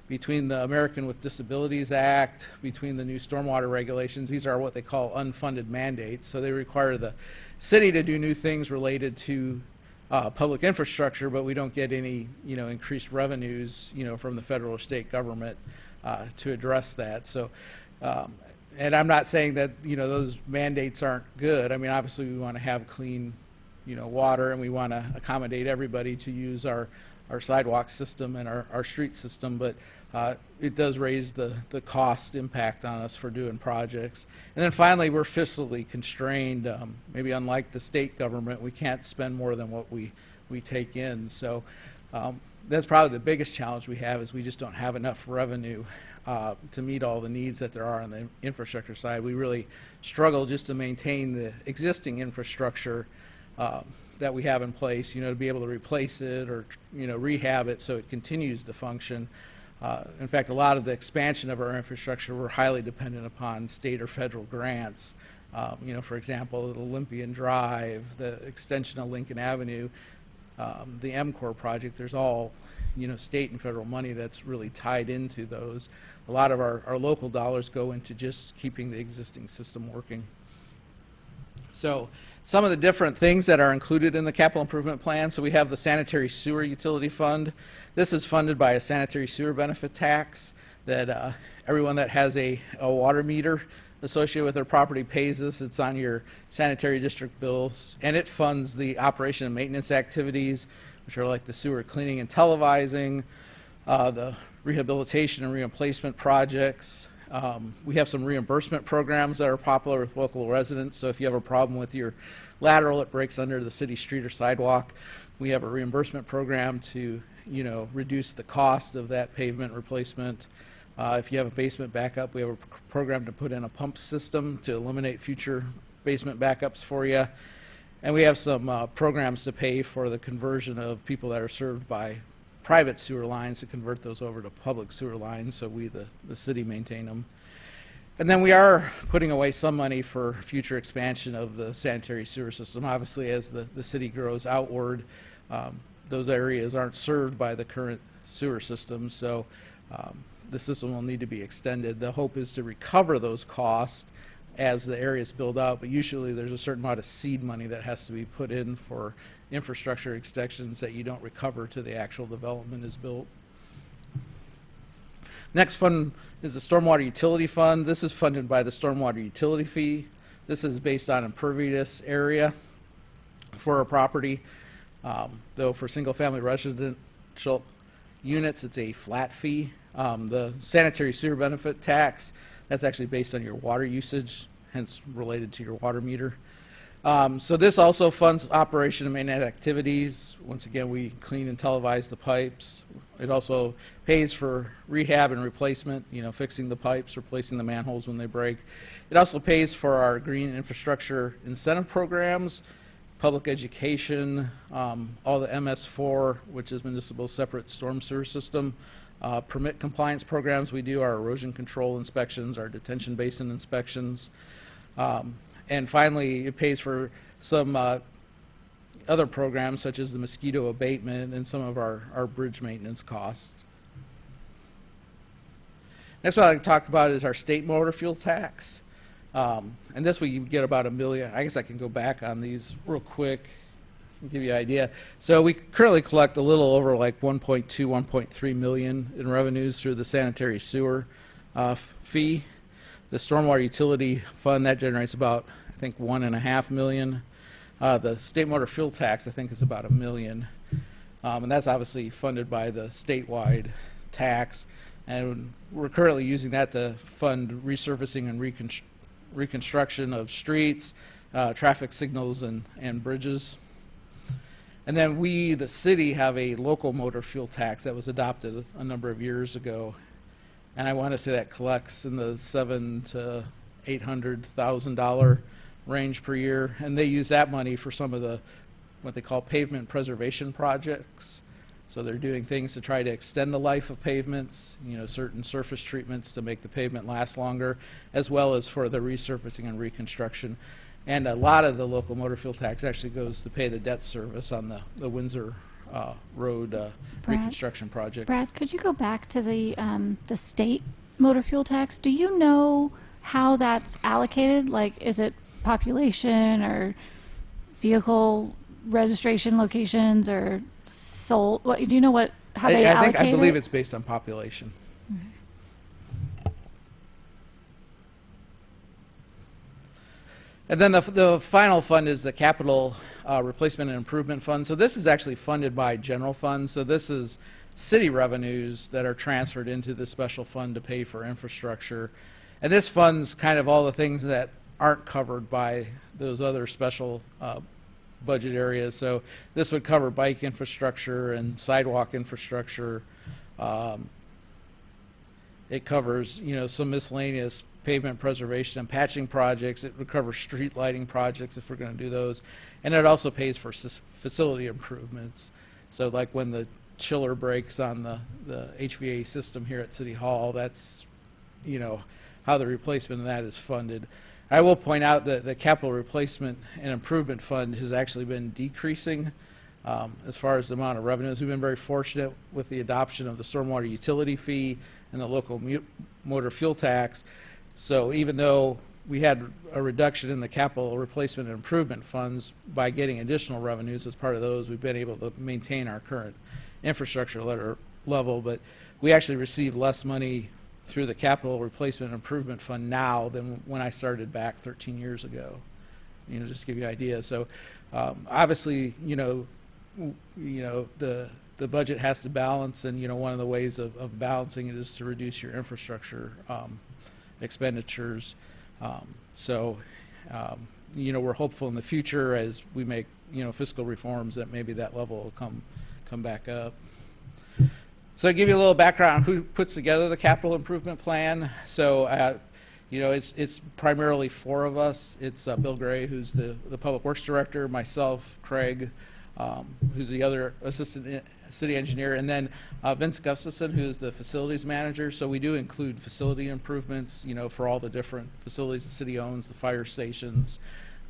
J: between the American with Disabilities Act, between the new stormwater regulations. These are what they call unfunded mandates. So they require the city to do new things related to public infrastructure, but we don't get any, increased revenues, from the federal or state government to address that. So, and I'm not saying that, those mandates aren't good. I mean, obviously we want to have clean, water, and we want to accommodate everybody to use our sidewalk system and our street system, but it does raise the cost impact on us for doing projects. And then finally, we're fiscally constrained. Maybe unlike the state government, we can't spend more than what we take in. So that's probably the biggest challenge we have, is we just don't have enough revenue to meet all the needs that there are on the infrastructure side. We really struggle just to maintain the existing infrastructure that we have in place, to be able to replace it or, rehab it so it continues to function. In fact, a lot of the expansion of our infrastructure, we're highly dependent upon state or federal grants. For example, the Olympian Drive, the extension of Lincoln Avenue, the MCOR project, there's all, state and federal money that's really tied into those. A lot of our local dollars go into just keeping the existing system working. So some of the different things that are included in the capital improvement plan. So we have the sanitary sewer utility fund. This is funded by a sanitary sewer benefit tax that everyone that has a water meter associated with their property pays this. It's on your sanitary district bills, and it funds the operation and maintenance activities, which are like the sewer cleaning and televising, the rehabilitation and replacement projects. We have some reimbursement programs that are popular with local residents. So if you have a problem with your lateral, it breaks under the city street or sidewalk, we have a reimbursement program to, reduce the cost of that pavement replacement. If you have a basement backup, we have a program to put in a pump system to eliminate future basement backups for you. And we have some programs to pay for the conversion of people that are served by private sewer lines, to convert those over to public sewer lines, so we, the city, maintain them. And then we are putting away some money for future expansion of the sanitary sewer system. Obviously, as the city grows outward, those areas aren't served by the current sewer system, so the system will need to be extended. The hope is to recover those costs as the areas build out, but usually there's a certain amount of seed money that has to be put in for infrastructure extensions that you don't recover till the actual development is built. Next fund is the Stormwater Utility Fund. This is funded by the Stormwater Utility Fee. This is based on impervious area for a property. Though for single-family residential units, it's a flat fee. The sanitary sewer benefit tax, that's actually based on your water usage, hence related to your water meter. So this also funds operation and maintenance activities. Once again, we clean and televise the pipes. It also pays for rehab and replacement, fixing the pipes, replacing the manholes when they break. It also pays for our green infrastructure incentive programs, public education, all the MS4, which is Municipal Separate Storm Sewer System, permit compliance programs. We do our erosion control inspections, our detention basin inspections. And finally, it pays for some other programs, such as the mosquito abatement and some of our bridge maintenance costs. Next one I'd like to talk about is our state motor fuel tax. And this we get about $1 million. I guess I can go back on these real quick and give you an idea. So we currently collect a little over like 1.2, 1.3 million in revenues through the sanitary sewer fee. The stormwater utility fund, that generates about, I think, 1.5 million. The state motor fuel tax, I think, is about $1 million. And that's obviously funded by the statewide tax. And we're currently using that to fund resurfacing and reconstruction of streets, traffic signals, and bridges. And then we, the city, have a local motor fuel tax that was adopted a number of years ago. And I want to say that collects in the $700,000 to $800,000 range per year. And they use that money for some of the, what they call pavement preservation projects. So they're doing things to try to extend the life of pavements, certain surface treatments to make the pavement last longer, as well as for the resurfacing and reconstruction. And a lot of the local motor fuel tax actually goes to pay the debt service on the Windsor road reconstruction project.
E: Brad, could you go back to the state motor fuel tax? Do you know how that's allocated? Like, is it population or vehicle registration locations or sold? What do you know? How they allocate
J: I believe
E: it?
J: it's based on population. And then the final fund is the capital replacement and improvement fund. So this is actually funded by general funds. So this is city revenues that are transferred into the special fund to pay for infrastructure. And this funds kind of all the things that aren't covered by those other special budget areas. So this would cover bike infrastructure and sidewalk infrastructure. It covers, some miscellaneous pavement preservation and patching projects. It would cover street lighting projects if we're going to do those. And it also pays for facility improvements. So like when the chiller breaks on the HVAC system here at City Hall, that's, how the replacement of that is funded. I will point out that the capital replacement and improvement fund has actually been decreasing as far as the amount of revenues. We've been very fortunate with the adoption of the stormwater utility fee and the local motor fuel tax. So even though we had a reduction in the capital replacement and improvement funds, by getting additional revenues as part of those, we've been able to maintain our current infrastructure level. But we actually receive less money through the capital replacement and improvement fund now than when I started back 13 years ago. Just to give you an idea. So obviously, the budget has to balance, and one of the ways of balancing it is to reduce your infrastructure expenditures. We're hopeful in the future as we make fiscal reforms that maybe that level will come back up. So to give you a little background on who puts together the capital improvement plan. So it's primarily four of us. It's Bill Gray, who's the Public Works Director, myself, Craig, who's the other assistant city engineer, and then Vince Gustafson, who's the facilities manager. So we do include facility improvements, for all the different facilities the city owns, the fire stations,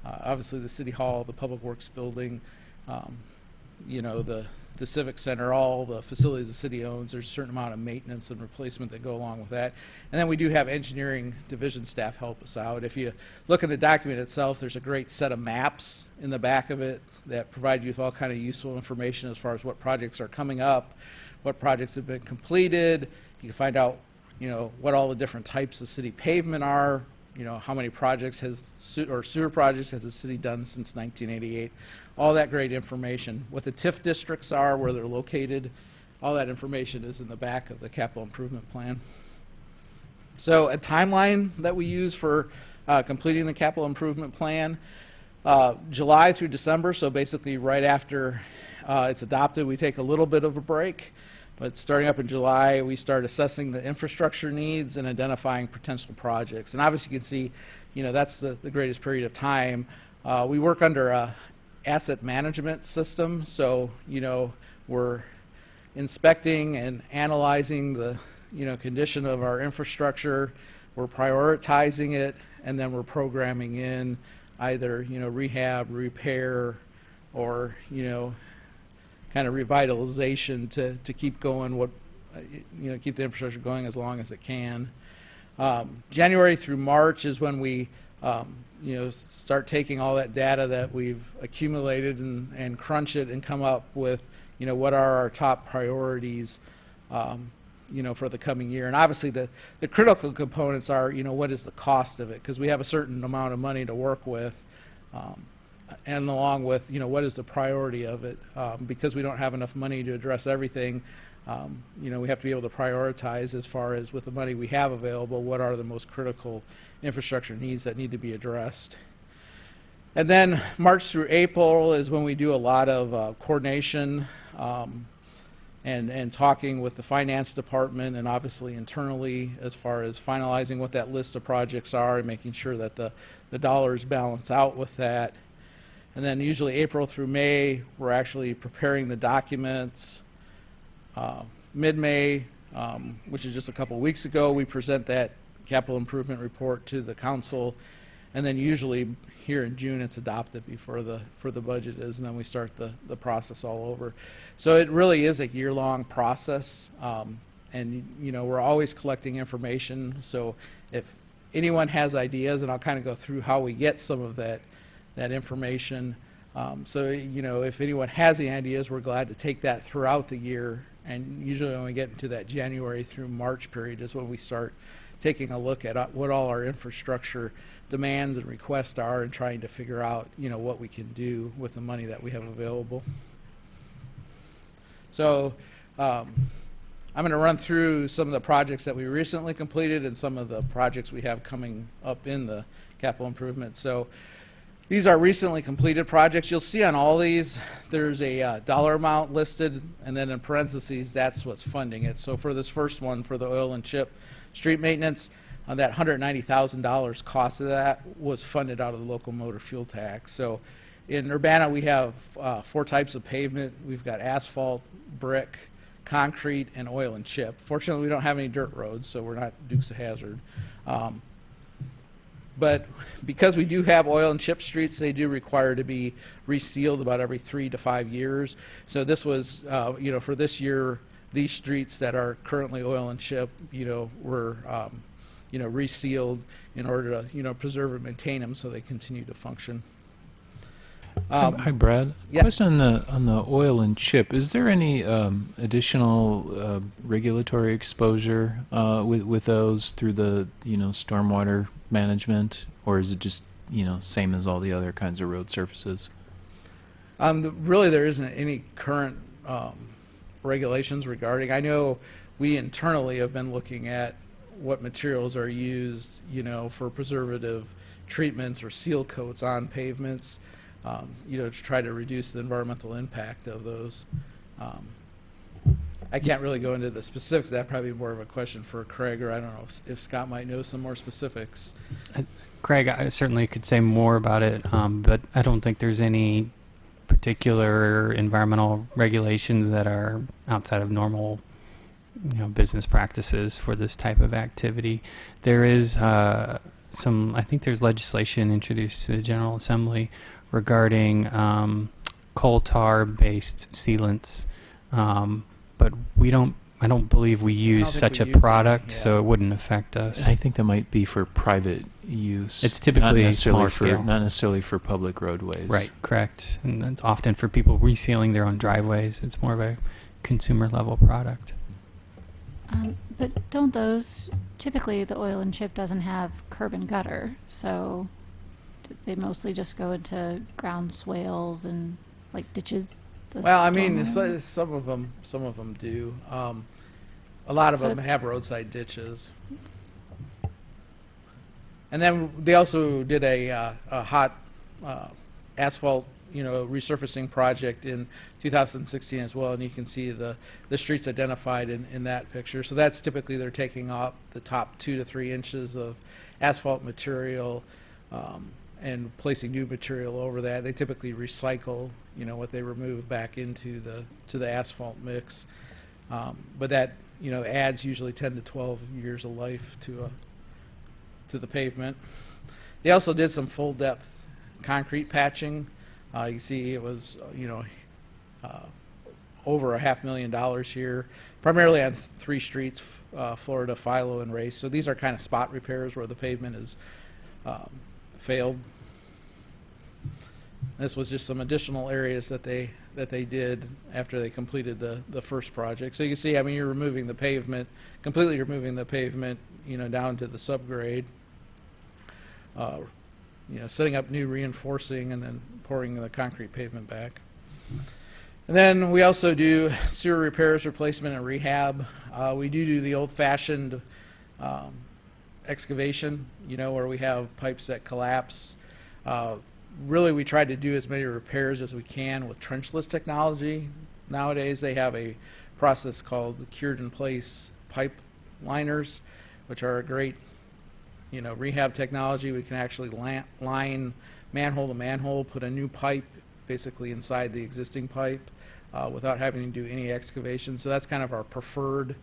J: obviously the City Hall, the Public Works building, the Civic Center, all the facilities the city owns. There's a certain amount of maintenance and replacement that go along with that. And then we do have engineering division staff help us out. If you look at the document itself, there's a great set of maps in the back of it that provide you with all kind of useful information as far as what projects are coming up, what projects have been completed. You can find out, what all the different types of city pavement are, how many projects or sewer projects has the city done since 1988. All that great information. What the TIF districts are, where they're located, all that information is in the back of the capital improvement plan. So a timeline that we use for completing the capital improvement plan, July through December, so basically right after it's adopted, we take a little bit of a break. But starting up in July, we start assessing the infrastructure needs and identifying potential projects. And obviously you can see, that's the greatest period of time. We work under a asset management system, so we're inspecting and analyzing the condition of our infrastructure, we're prioritizing it, and then we're programming in either rehab, repair, or kind of revitalization to keep going keep the infrastructure going as long as it can. January through March is when we start taking all that data that we've accumulated and crunch it and come up with, what are our top priorities, for the coming year. And obviously the critical components are, what is the cost of it? Because we have a certain amount of money to work with, and along with, what is the priority of it? Because we don't have enough money to address everything, we have to be able to prioritize as far as with the money we have available, what are the most critical infrastructure needs that need to be addressed. And then March through April is when we do a lot of coordination and talking with the finance department and obviously internally as far as finalizing what that list of projects are and making sure that the dollars balance out with that. And then usually April through May, we're actually preparing the documents. Mid-May, which is just a couple weeks ago, we present that capital improvement report to the council. and then usually here in June it's adopted before the budget is, and then we start the process all over. So it really is a year-long process, and you know, we're always collecting information. So if anyone has ideas, and I'll kind of go through how we get some of that information. So you know, if anyone has any ideas, we're glad to take that throughout the year. And usually when we get into that January through March period is when we start taking a look at what all our infrastructure demands and requests are, and trying to figure out, you know, what we can do with the money that we have available. So I'm going to run through some of the projects that we recently completed and some of the projects we have coming up in the capital improvement. So these are recently completed projects. You'll see on all these there's a dollar amount listed, and then in parentheses that's what's funding it. So for this first one, for the oil and chip street maintenance, that $190,000 cost of that was funded out of the local motor fuel tax. So in Urbana we have 4 types of pavement. We've got asphalt, brick, concrete, and oil and chip. Fortunately, we don't have any dirt roads, so we're not Dukes of Hazzard. But because we do have oil and chip streets, they do require to be resealed about every 3 to 5 years. So this was, you know, for this year, these streets that are currently oil and chip, you know, were, you know, resealed in order to, you know, preserve and maintain them so they continue to function.
I: Hi, Brad.
J: Yeah.
I: Question on the oil and chip. Is there any additional regulatory exposure with those through the, you know, stormwater management, or is it just, you know, same as all the other kinds of road surfaces?
J: Really, there isn't any current regulations regarding. I know we internally have been looking at what materials are used, you know, for preservative treatments or seal coats on pavements, you know, to try to reduce the environmental impact of those. I can't really go into the specifics. That'd probably be more of a question for Craig, or I don't know if Scott might know some more specifics.
G: Craig, I certainly could say more about it, but I don't think there's any particular environmental regulations that are outside of normal, you know, business practices for this type of activity. There is I think there's legislation introduced to the General Assembly regarding coal tar-based sealants, but I don't believe we use such a product, so it wouldn't affect us.
I: I think that might be for private use.
G: It's typically
I: not necessarily
G: smaller
I: for
G: scale.
I: not necessarily for public roadways.
G: Right, correct. And it's often for people resealing their own driveways. It's more of a consumer level product.
E: But don't those, typically the oil and chip doesn't have curb and gutter, so they mostly just go into ground swales and like ditches?
J: Well, I mean, some of them do. A lot of them have roadside ditches. And then they also did a hot asphalt, you know, resurfacing project in 2016 as well, and you can see the streets identified in that picture. So that's typically they're taking off the top 2 to 3 inches of asphalt material and placing new material over that. They typically recycle, you know, what they remove back into the asphalt mix, but that, you know, adds usually 10 to 12 years of life to the pavement. They also did some full depth concrete patching. You see it was, you know, over $500,000 here, primarily on 3 streets, Florida, Philo, and Race. So these are kind of spot repairs where the pavement is failed. This was just some additional areas that they did after they completed the first project. So you can see, I mean, you're removing the pavement, completely removing the pavement, you know, down to the subgrade. You know, setting up new reinforcing and then pouring the concrete pavement back. And then we also do sewer repairs, replacement, and rehab. We do the old-fashioned excavation, you know, where we have pipes that collapse. Really, we try to do as many repairs as we can with trenchless technology. Nowadays, they have a process called cured-in-place pipe liners, which are a great, you know, rehab technology. We can actually line manhole to manhole, put a new pipe basically inside the existing pipe without having to do any excavation. So that's kind of our preferred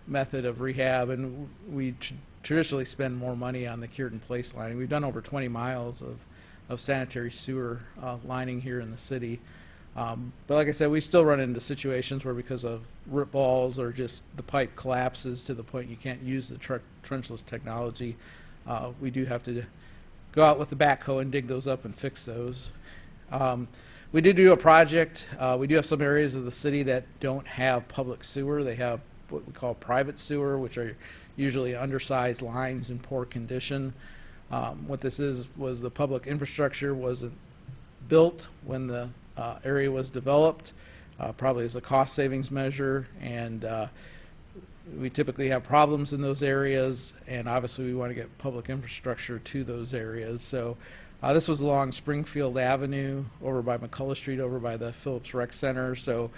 J: method of rehab, and we traditionally spend more money on the Kearton Place lining. We've done over 20 miles of sanitary sewer lining here in the city. But like I said, we still run into situations where because of rip balls or just the pipe collapses to the point you can't use the trenchless technology, we do have to go out with the backhoe and dig those up and fix those. We did do a project. We do have some areas of the city that don't have public sewer. They have what we call private sewer, which are usually undersized lines in poor condition. What this was the public infrastructure wasn't built when the area was developed, probably as a cost savings measure, and we typically have problems in those areas, and obviously we want to get public infrastructure to those areas. So this was along Springfield Avenue, over by McCullough Street, over by the Phillips Rec Center. So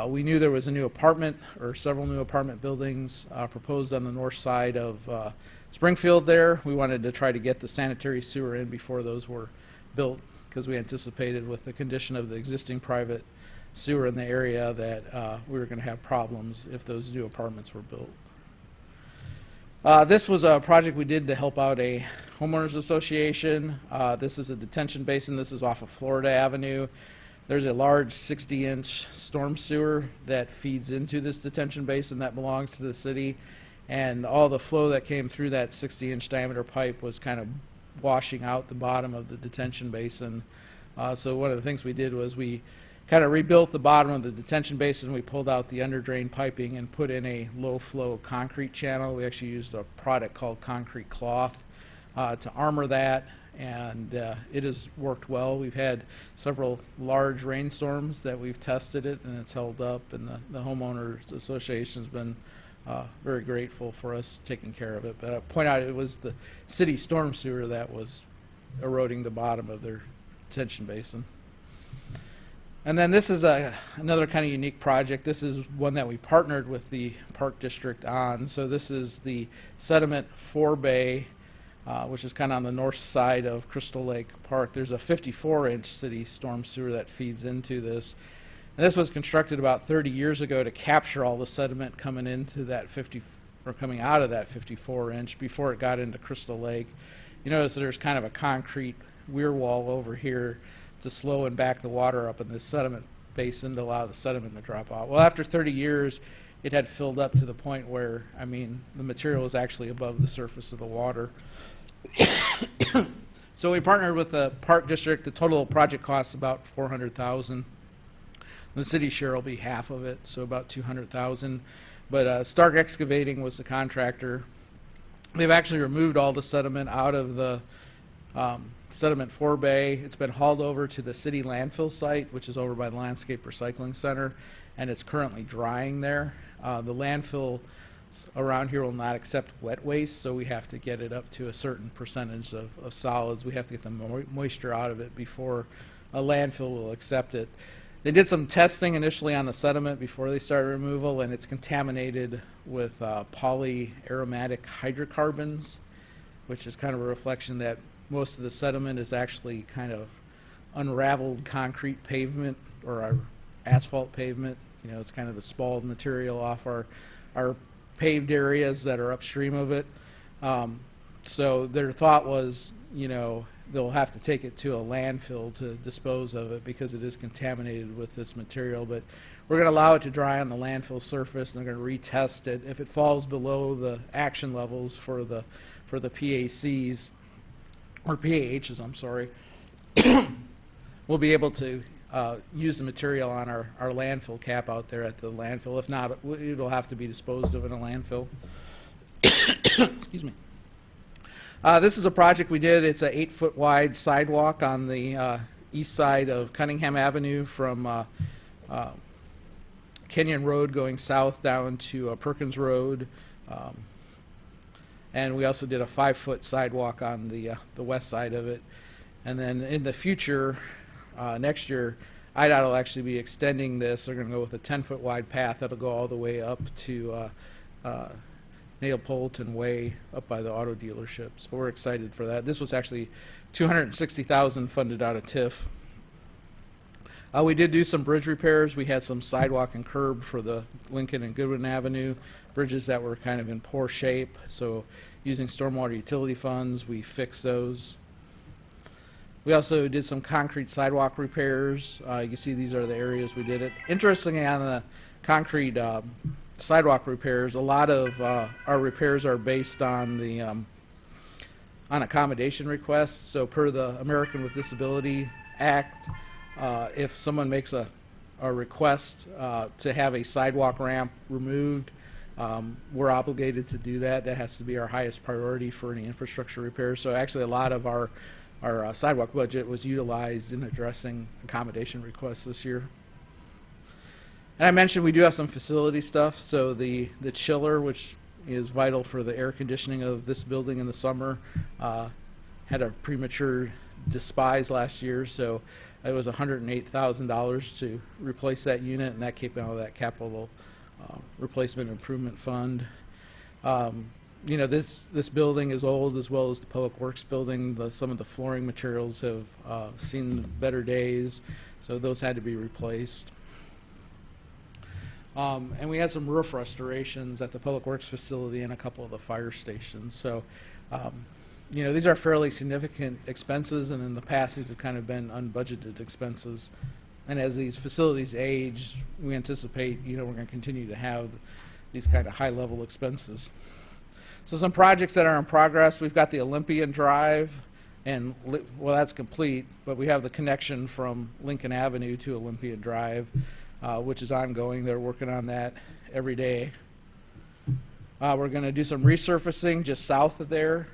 J: we knew there was a new apartment, or several new apartment buildings proposed on the north side of Springfield there. We wanted to try to get the sanitary sewer in before those were built, because we anticipated with the condition of the existing private sewer in the area that we were going to have problems if those new apartments were built. This was a project we did to help out a homeowners association. This is a detention basin. This is off of Florida Avenue. There's a large 60-inch storm sewer that feeds into this detention basin that belongs to the city, and all the flow that came through that 60-inch diameter pipe was kind of washing out the bottom of the detention basin. So one of the things we did was we kind of rebuilt the bottom of the detention basin. We pulled out the underdrain piping and put in a low-flow concrete channel. We actually used a product called concrete cloth to armor that, and it has worked well. We've had several large rainstorms that we've tested it, and it's held up, and the homeowners association's been very grateful for us taking care of it. But I point out it was the city storm sewer that was eroding the bottom of their detention basin. And then this is another kind of unique project. This is one that we partnered with the Park District on. So this is the sediment forebay, which is kind of on the north side of Crystal Lake Park. There's a 54-inch city storm sewer that feeds into this. And this was constructed about 30 years ago to capture all the sediment coming into that coming out of that 54-inch before it got into Crystal Lake. You notice there's kind of a concrete weir wall over here to slow and back the water up in this sediment basin to allow the sediment to drop out. Well, after 30 years, it had filled up to the point where, I mean, the material was actually above the surface of the water. So we partnered with the Park District. The total project costs about $400,000. The city share will be half of it, so about $200,000. But Stark Excavating was the contractor. They've actually removed all the sediment out of the sediment forebay. It's been hauled over to the city landfill site, which is over by the Landscape Recycling Center, and it's currently drying there. The landfill around here will not accept wet waste, so we have to get it up to a certain percentage of solids. We have to get the moisture out of it before a landfill will accept it. They did some testing initially on the sediment before they started removal, and it's contaminated with polyaromatic hydrocarbons, which is kind of a reflection that most of the sediment is actually kind of unraveled concrete pavement or our asphalt pavement. You know, it's kind of the spalled material off our paved areas that are upstream of it. So their thought was, you know, they'll have to take it to a landfill to dispose of it because it is contaminated with this material. But we're going to allow it to dry on the landfill surface, and they're going to retest it. If it falls below the action levels for the PACs, or PAHs, I'm sorry, we'll be able to use the material on our landfill cap out there at the landfill. If not, it'll have to be disposed of in a landfill. Excuse me. This is a project we did. It's an 8-foot wide sidewalk on the east side of Cunningham Avenue from Kenyon Road going south down to Perkins Road. And we also did a 5-foot sidewalk on the west side of it. And then in the future, next year, IDOT will actually be extending this. They're going to go with a 10-foot wide path that'll go all the way up to Neapolitan Way up by the auto dealerships. But we're excited for that. This was actually $260,000 funded out of TIF. We did do some bridge repairs. We had some sidewalk and curb for the Lincoln and Goodwin Avenue bridges that were kind of in poor shape. So using stormwater utility funds. We fixed those. We also did some concrete sidewalk repairs. You can see these are the areas we did it. Interestingly, on the concrete sidewalk repairs, a lot of our repairs are based on the on accommodation requests. So per the American with Disability Act, if someone makes a request to have a sidewalk ramp removed, we're obligated to do that. That has to be our highest priority for any infrastructure repairs. So actually a lot of our sidewalk budget was utilized in addressing accommodation requests this year. And I mentioned we do have some facility stuff. So the chiller, which is vital for the air conditioning of this building in the summer, had a premature despise last year. So it was $108,000 to replace that unit, and that came out of that capital replacement improvement fund. You know, this building is old, as well as the Public Works building. Some of the flooring materials have seen better days, so those had to be replaced. And we had some roof restorations at the Public Works facility and a couple of the fire stations. So, you know, these are fairly significant expenses, and in the past these have kind of been unbudgeted expenses. And as these facilities age, we anticipate, you know, we're going to continue to have these kind of high-level expenses. So some projects that are in progress, we've got the Olympian Drive, and, well, that's complete, but we have the connection from Lincoln Avenue to Olympian Drive, which is ongoing. They're working on that every day. We're going to do some resurfacing just south of there,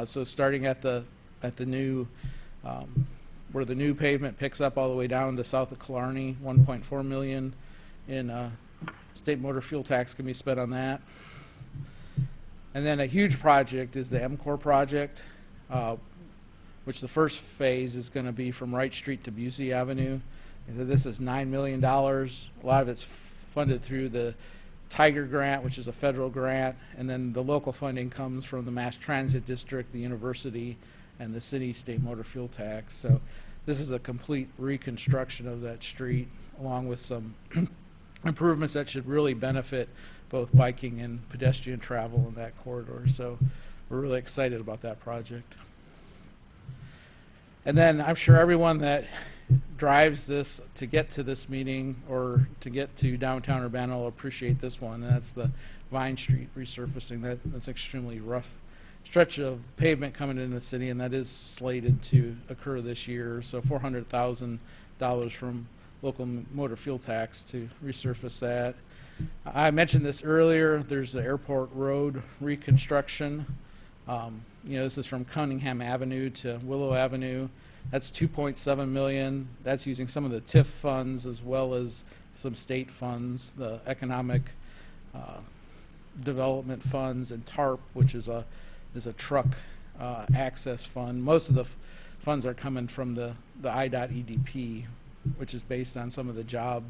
J: so starting at the new, where the new pavement picks up all the way down to south of Killarney. $1.4 million in state motor fuel tax can be spent on that. And then a huge project is the MCOR project, which the first phase is going to be from Wright Street to Busey Avenue. And this is $9 million. A lot of it's funded through the Tiger Grant, which is a federal grant, and then the local funding comes from the Mass Transit District, the university, and the city state motor fuel tax. So this is a complete reconstruction of that street, along with some improvements that should really benefit both biking and pedestrian travel in that corridor. So we're really excited about that project. And then I'm sure everyone that drives this to get to this meeting or to get to downtown Urbana will appreciate this one, and that's the Vine Street resurfacing. That's extremely rough stretch of pavement coming into the city, and that is slated to occur this year. So $400,000 from local motor fuel tax to resurface that. I mentioned this earlier. There's the Airport Road reconstruction. You know, this is from Cunningham Avenue to Willow Avenue. That's $2.7 million. That's using some of the TIF funds as well as some state funds, the economic development funds, and TARP, which is a truck access fund. Most of the funds are coming from the IDOT EDP, which is based on some of the job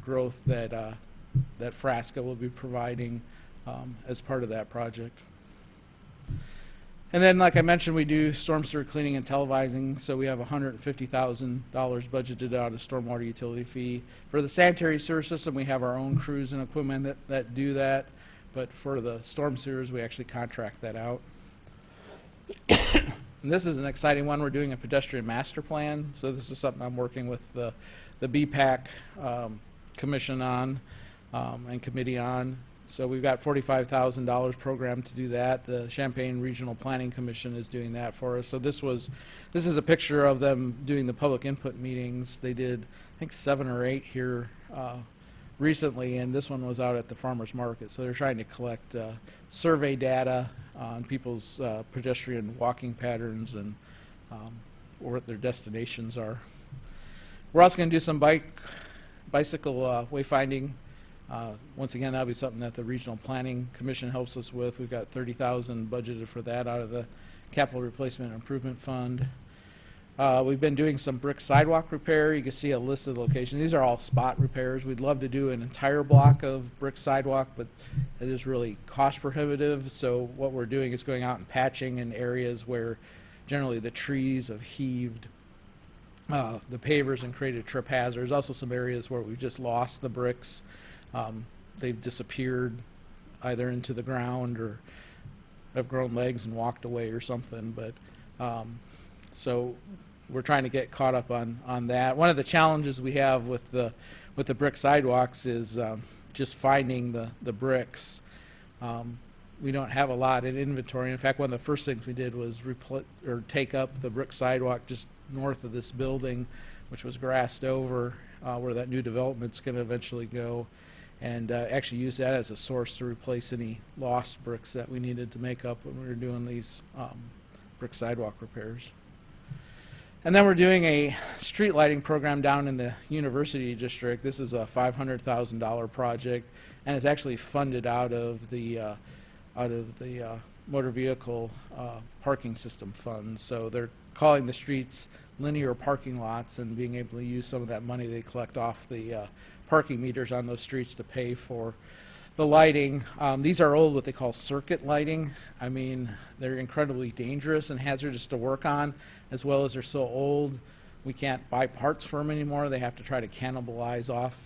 J: growth that Frasca will be providing as part of that project. And then, like I mentioned, we do storm sewer cleaning and televising, so we have $150,000 budgeted out of stormwater utility fee. For the sanitary sewer system, we have our own crews and equipment that do that, but for the storm sewers, we actually contract that out. And this is an exciting one. We're doing a pedestrian master plan, so this is something I'm working with the BPAC commission on and committee on. So we've got $45,000 programmed to do that. The Champaign Regional Planning Commission is doing that for us. So this is a picture of them doing the public input meetings. They did, I think, 7 or 8 here recently, and this one was out at the farmers market. So they're trying to collect survey data on people's pedestrian walking patterns and what their destinations are. We're also going to do some bicycle wayfinding. Once again, that'll be something that the Regional Planning Commission helps us with. We've got $30,000 budgeted for that out of the Capital Replacement Improvement Fund. We've been doing some brick sidewalk repair. You can see a list of locations. These are all spot repairs. We'd love to do an entire block of brick sidewalk, but it is really cost prohibitive. So what we're doing is going out and patching in areas where generally the trees have heaved the pavers and created trip hazards. Also some areas where we've just lost the bricks. They've disappeared either into the ground or have grown legs and walked away or something. But so we're trying to get caught up on that. One of the challenges we have with the brick sidewalks is just finding the bricks. We don't have a lot in inventory. In fact, one of the first things we did was take up the brick sidewalk just north of this building, which was grassed over, where that new development's going to eventually go, and actually use that as a source to replace any lost bricks that we needed to make up when we were doing these brick sidewalk repairs. And then we're doing a street lighting program down in the University District. This is a $500,000 project, and it's actually funded out of the motor vehicle parking system funds. So they're calling the streets linear parking lots and being able to use some of that money they collect off the parking meters on those streets to pay for the lighting. These are old, what they call circuit lighting. I mean, they're incredibly dangerous and hazardous to work on, as well as they're so old we can't buy parts for them anymore. They have to try to cannibalize off,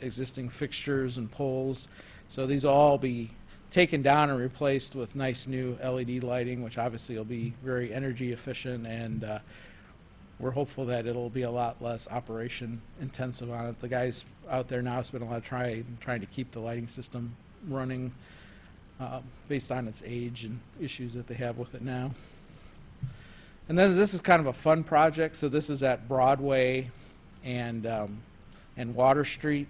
J: existing fixtures and poles. So these will all be taken down and replaced with nice new LED lighting, which obviously will be very energy efficient, and we're hopeful that it'll be a lot less operation intensive on it. The guys out there now spend a lot of trying to keep the lighting system running based on its age and issues that they have with it now. And then this is kind of a fun project. So this is at Broadway and Water Street,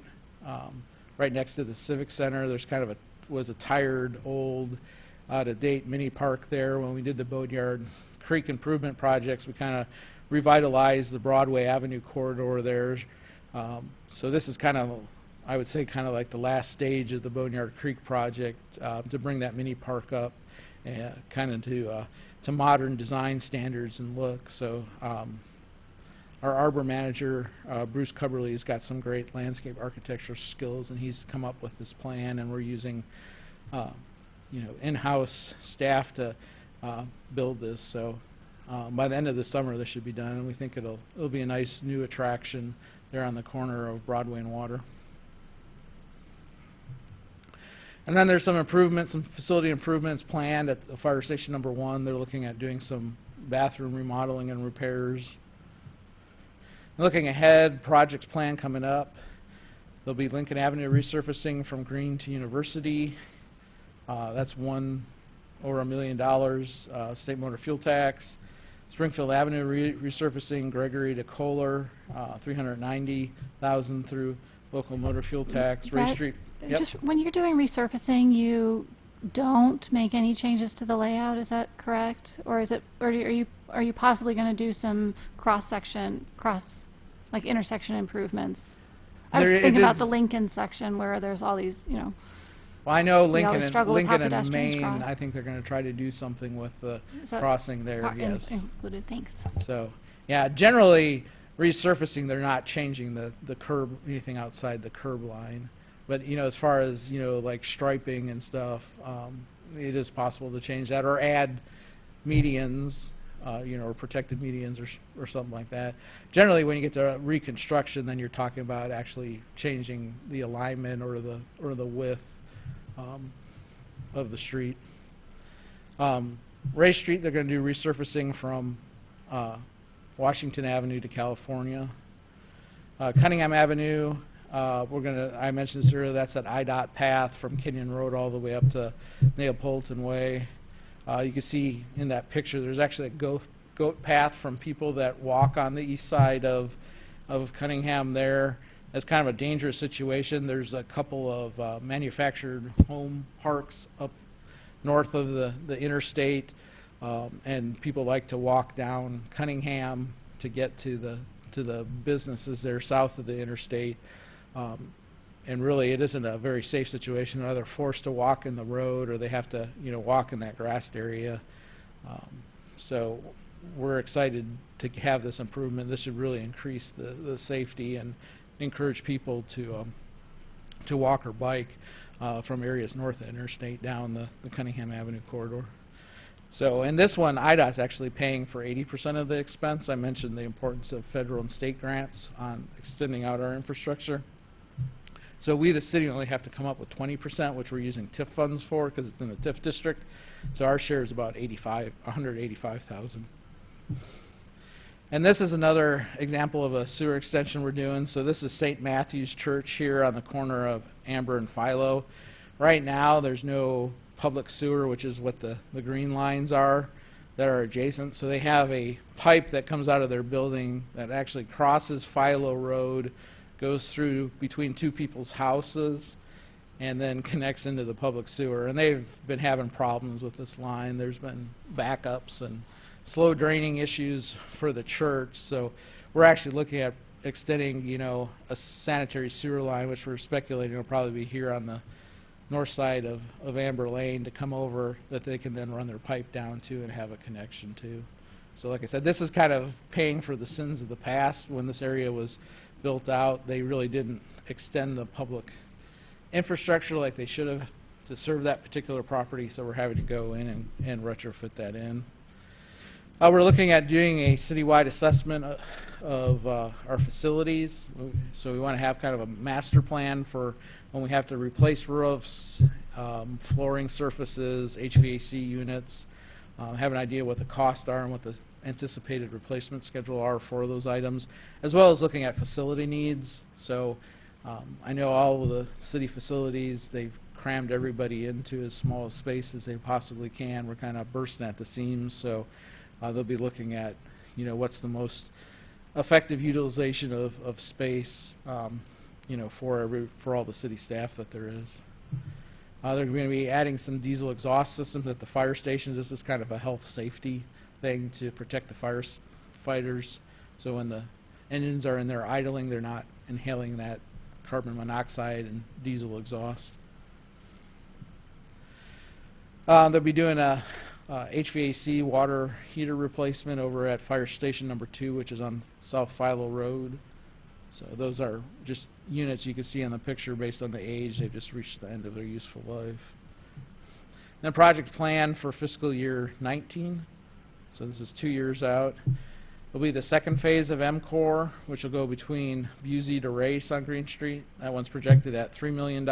J: right next to the Civic Center. There's kind of was a tired, old, out-of-date mini park there. When we did the Boneyard Creek improvement projects, we kind of revitalized the Broadway Avenue corridor there. So this is kind of, I would say, kind of like the last stage of the Boneyard Creek project to bring that mini park up, kind of to modern design standards and look. So our arbor manager, Bruce Cubberley, has got some great landscape architecture skills, and he's come up with this plan, and we're using in-house staff to build this. So by the end of the summer, this should be done, and we think it'll be a nice new attraction there on the corner of Broadway and Water. And then there's some improvements, some facility improvements planned at the fire station number 1. They're looking at doing some bathroom remodeling and repairs. Looking ahead, projects plan coming up. There'll be Lincoln Avenue resurfacing from Green to University. That's over $1 million, state motor fuel tax. Springfield Avenue resurfacing Gregory to Kohler, $390,000 through local motor fuel tax. Ray Street. Yep.
E: Just when you're doing resurfacing, you don't make any changes to the layout. Is that correct, or are you possibly going to do some intersection improvements? I was thinking about the Lincoln section where there's all these,
J: Well, I know Lincoln
E: how
J: and Maine,
E: cross.
J: I think they're going to try to do something with the crossing there, yes.
E: Included, thanks.
J: So, yeah, generally resurfacing, they're not changing the curb, anything outside the curb line. But, as far as, like striping and stuff, it is possible to change that or add medians, or protected medians or something like that. Generally, when you get to reconstruction, then you're talking about actually changing the alignment or the width of the street. Ray Street, they're going to do resurfacing from Washington Avenue to California. Cunningham Avenue, I mentioned this earlier, that's that IDOT path from Kenyon Road all the way up to Neapolitan Way. You can see in that picture there's actually a goat path from people that walk on the east side of Cunningham there. That's kind of a dangerous situation. There's a couple of manufactured home parks up north of the interstate, and people like to walk down Cunningham to get to the businesses there south of the interstate. And really, it isn't a very safe situation. They're either forced to walk in the road or they have to, walk in that grassed area. So we're excited to have this improvement. This should really increase the safety and encourage people to walk or bike from areas north of the interstate down the Cunningham Avenue corridor. So in this one, IDOT's actually paying for 80% of the expense. I mentioned the importance of federal and state grants on extending out our infrastructure. So we, the city, only have to come up with 20%, which we're using TIF funds for because it's in the TIF district. So our share is about 185,000. And this is another example of a sewer extension we're doing. So this is St. Matthew's Church here on the corner of Amber and Philo. Right now there's no public sewer, which is what the green lines are that are adjacent. So they have a pipe that comes out of their building that actually crosses Philo Road, goes through between two people's houses, and then connects into the public sewer. And they've been having problems with this line. There's been backups and slow draining issues for the church. So we're actually looking at extending, you know, a sanitary sewer line, which we're speculating will probably be here on the north side of Amber Lane to come over, that they can then run their pipe down to and have a connection to. So like I said, this is kind of paying for the sins of the past. When this area was built out, they really didn't extend the public infrastructure like they should have to serve that particular property, so we're having to go in and retrofit that in. We're looking at doing a citywide assessment of our facilities. So we want to have kind of a master plan for when we have to replace roofs, flooring surfaces, HVAC units, have an idea what the costs are and what the anticipated replacement schedule are for those items, as well as looking at facility needs. So I know all of the city facilities, they've crammed everybody into as small a space as they possibly can. We're kind of bursting at the seams, so they'll be looking at, you know, what's the most effective utilization of space, you know, for all the city staff that there is. They're going to be adding some diesel exhaust systems at the fire stations. This is kind of a health safety thing to protect the firefighters. So when the engines are in there idling, they're not inhaling that carbon monoxide and diesel exhaust. They'll be doing a HVAC water heater replacement over at fire station number 2, which is on South Philo Road. So those are just units you can see on the picture based on the age. They've just reached the end of their useful life. Then project plan for fiscal year 19. So this is 2 years out. It'll be the second phase of MCOR, which will go between Busey to Race on Green Street. That one's projected at $3 million.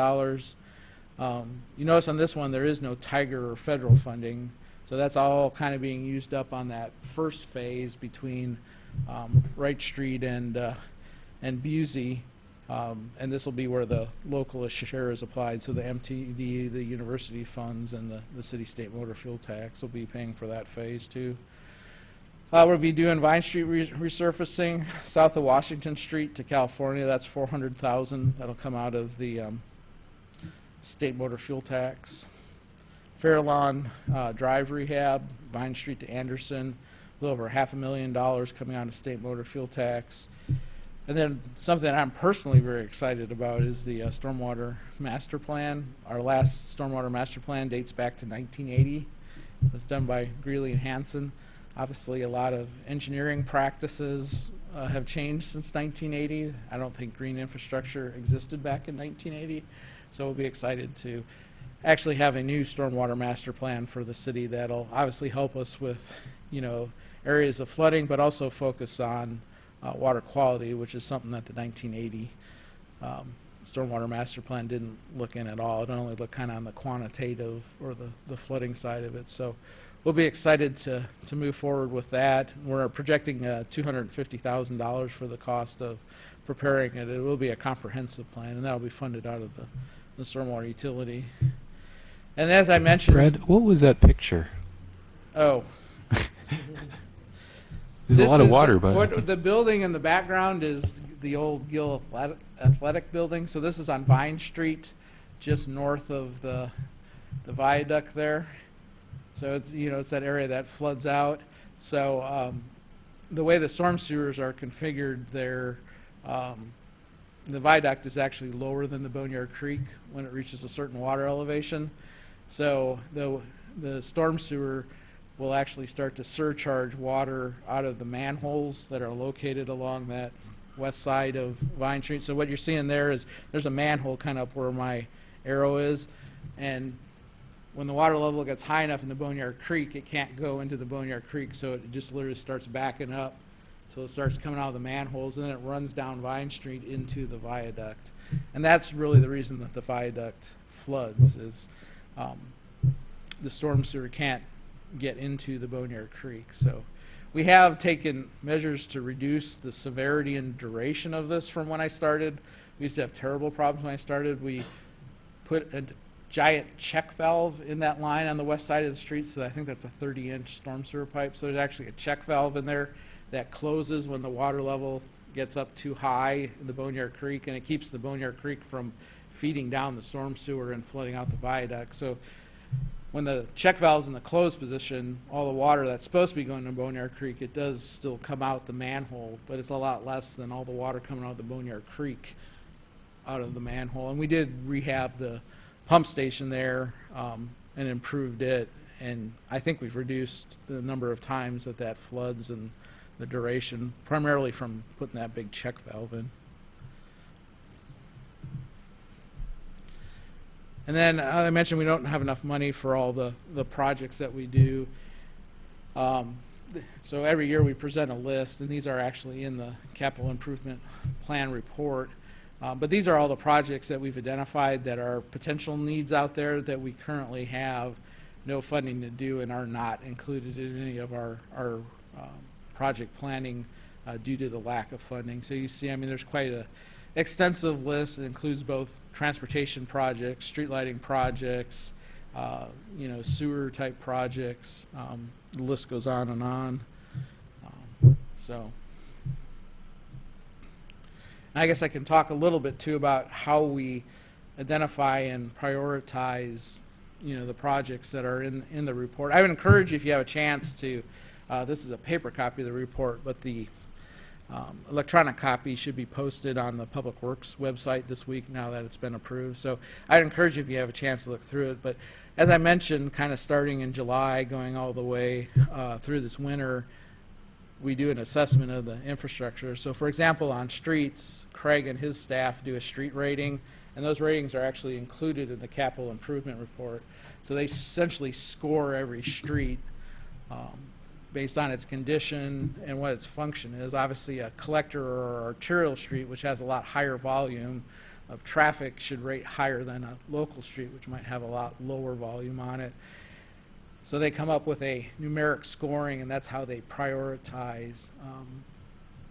J: You notice on this one there is no Tiger or federal funding. So that's all kind of being used up on that first phase between Wright Street and Busey, and this will be where the local share is applied. So the MTD, the university funds, and the city state motor fuel tax will be paying for that phase too. We'll be doing Vine Street resurfacing south of Washington Street to California. That's $400,000. That'll come out of the state motor fuel tax. Fairlawn Drive rehab, Vine Street to Anderson, a little over $500,000 coming out of state motor fuel tax. And then something I'm personally very excited about is the stormwater master plan. Our last stormwater master plan dates back to 1980. It was done by Greeley and Hansen. Obviously, a lot of engineering practices have changed since 1980. I don't think green infrastructure existed back in 1980. So we'll be excited to actually have a new stormwater master plan for the city that'll obviously help us with, you know, areas of flooding, but also focus on water quality, which is something that the 1980 stormwater master plan didn't look in at all. It only looked kind of on the quantitative or the flooding side of it. So we'll be excited to move forward with that. We're projecting $250,000 for the cost of preparing it. It will be a comprehensive plan, and that will be funded out of the stormwater utility. And as I mentioned...
I: Brad, what was that picture?
J: Oh.
I: There's a lot of water, but...
J: What, the building in the background is the old Gill Athletic Building. So this is on Vine Street, just north of the viaduct there. So it's, you know, it's that area that floods out. So the way the storm sewers are configured, the viaduct is actually lower than the Boneyard Creek when it reaches a certain water elevation. So the storm sewer will actually start to surcharge water out of the manholes that are located along that west side of Vine Street. So what you're seeing there is there's a manhole kind of up where my arrow is, and when the water level gets high enough in the Boneyard Creek, it can't go into the Boneyard Creek, so it just literally starts backing up till it starts coming out of the manholes, and then it runs down Vine Street into the viaduct. And that's really the reason that the viaduct floods is the storm sewer can't get into the Boneyard Creek. So we have taken measures to reduce the severity and duration of this from when I started. We used to have terrible problems when I started. We put a giant check valve in that line on the west side of the street, so I think that's a 30-inch storm sewer pipe. So there's actually a check valve in there that closes when the water level gets up too high in the Boneyard Creek, and it keeps the Boneyard Creek from feeding down the storm sewer and flooding out the viaduct. So when the check valve's in the closed position, all the water that's supposed to be going to Boneyard Creek, it does still come out the manhole, but it's a lot less than all the water coming out of the Boneyard Creek out of the manhole. And we did rehab the pump station there and improved it, and I think we've reduced the number of times that that floods and the duration, primarily from putting that big check valve in. And then I mentioned we don't have enough money for all the projects that we do. So every year we present a list, and these are actually in the capital improvement plan report. But these are all the projects that we've identified that are potential needs out there that we currently have no funding to do and are not included in any of our project planning due to the lack of funding. So you see, I mean, there's quite an extensive list. It includes both transportation projects, street lighting projects, sewer type projects. The list goes on and on. I guess I can talk a little bit too about how we identify and prioritize, the projects that are in the report. I would encourage you, if you have a chance to, this is a paper copy of the report, but the electronic copy should be posted on the Public Works website this week now that it's been approved. So I'd encourage you, if you have a chance, to look through it. But as I mentioned, kind of starting in July, going all the way through this winter, we do an assessment of the infrastructure. So for example, on streets, Craig and his staff do a street rating, and those ratings are actually included in the capital improvement report. So they essentially score every street based on its condition and what its function is. Obviously a collector or arterial street, which has a lot higher volume of traffic, should rate higher than a local street, which might have a lot lower volume on it. So they come up with a numeric scoring, and that's how they prioritize,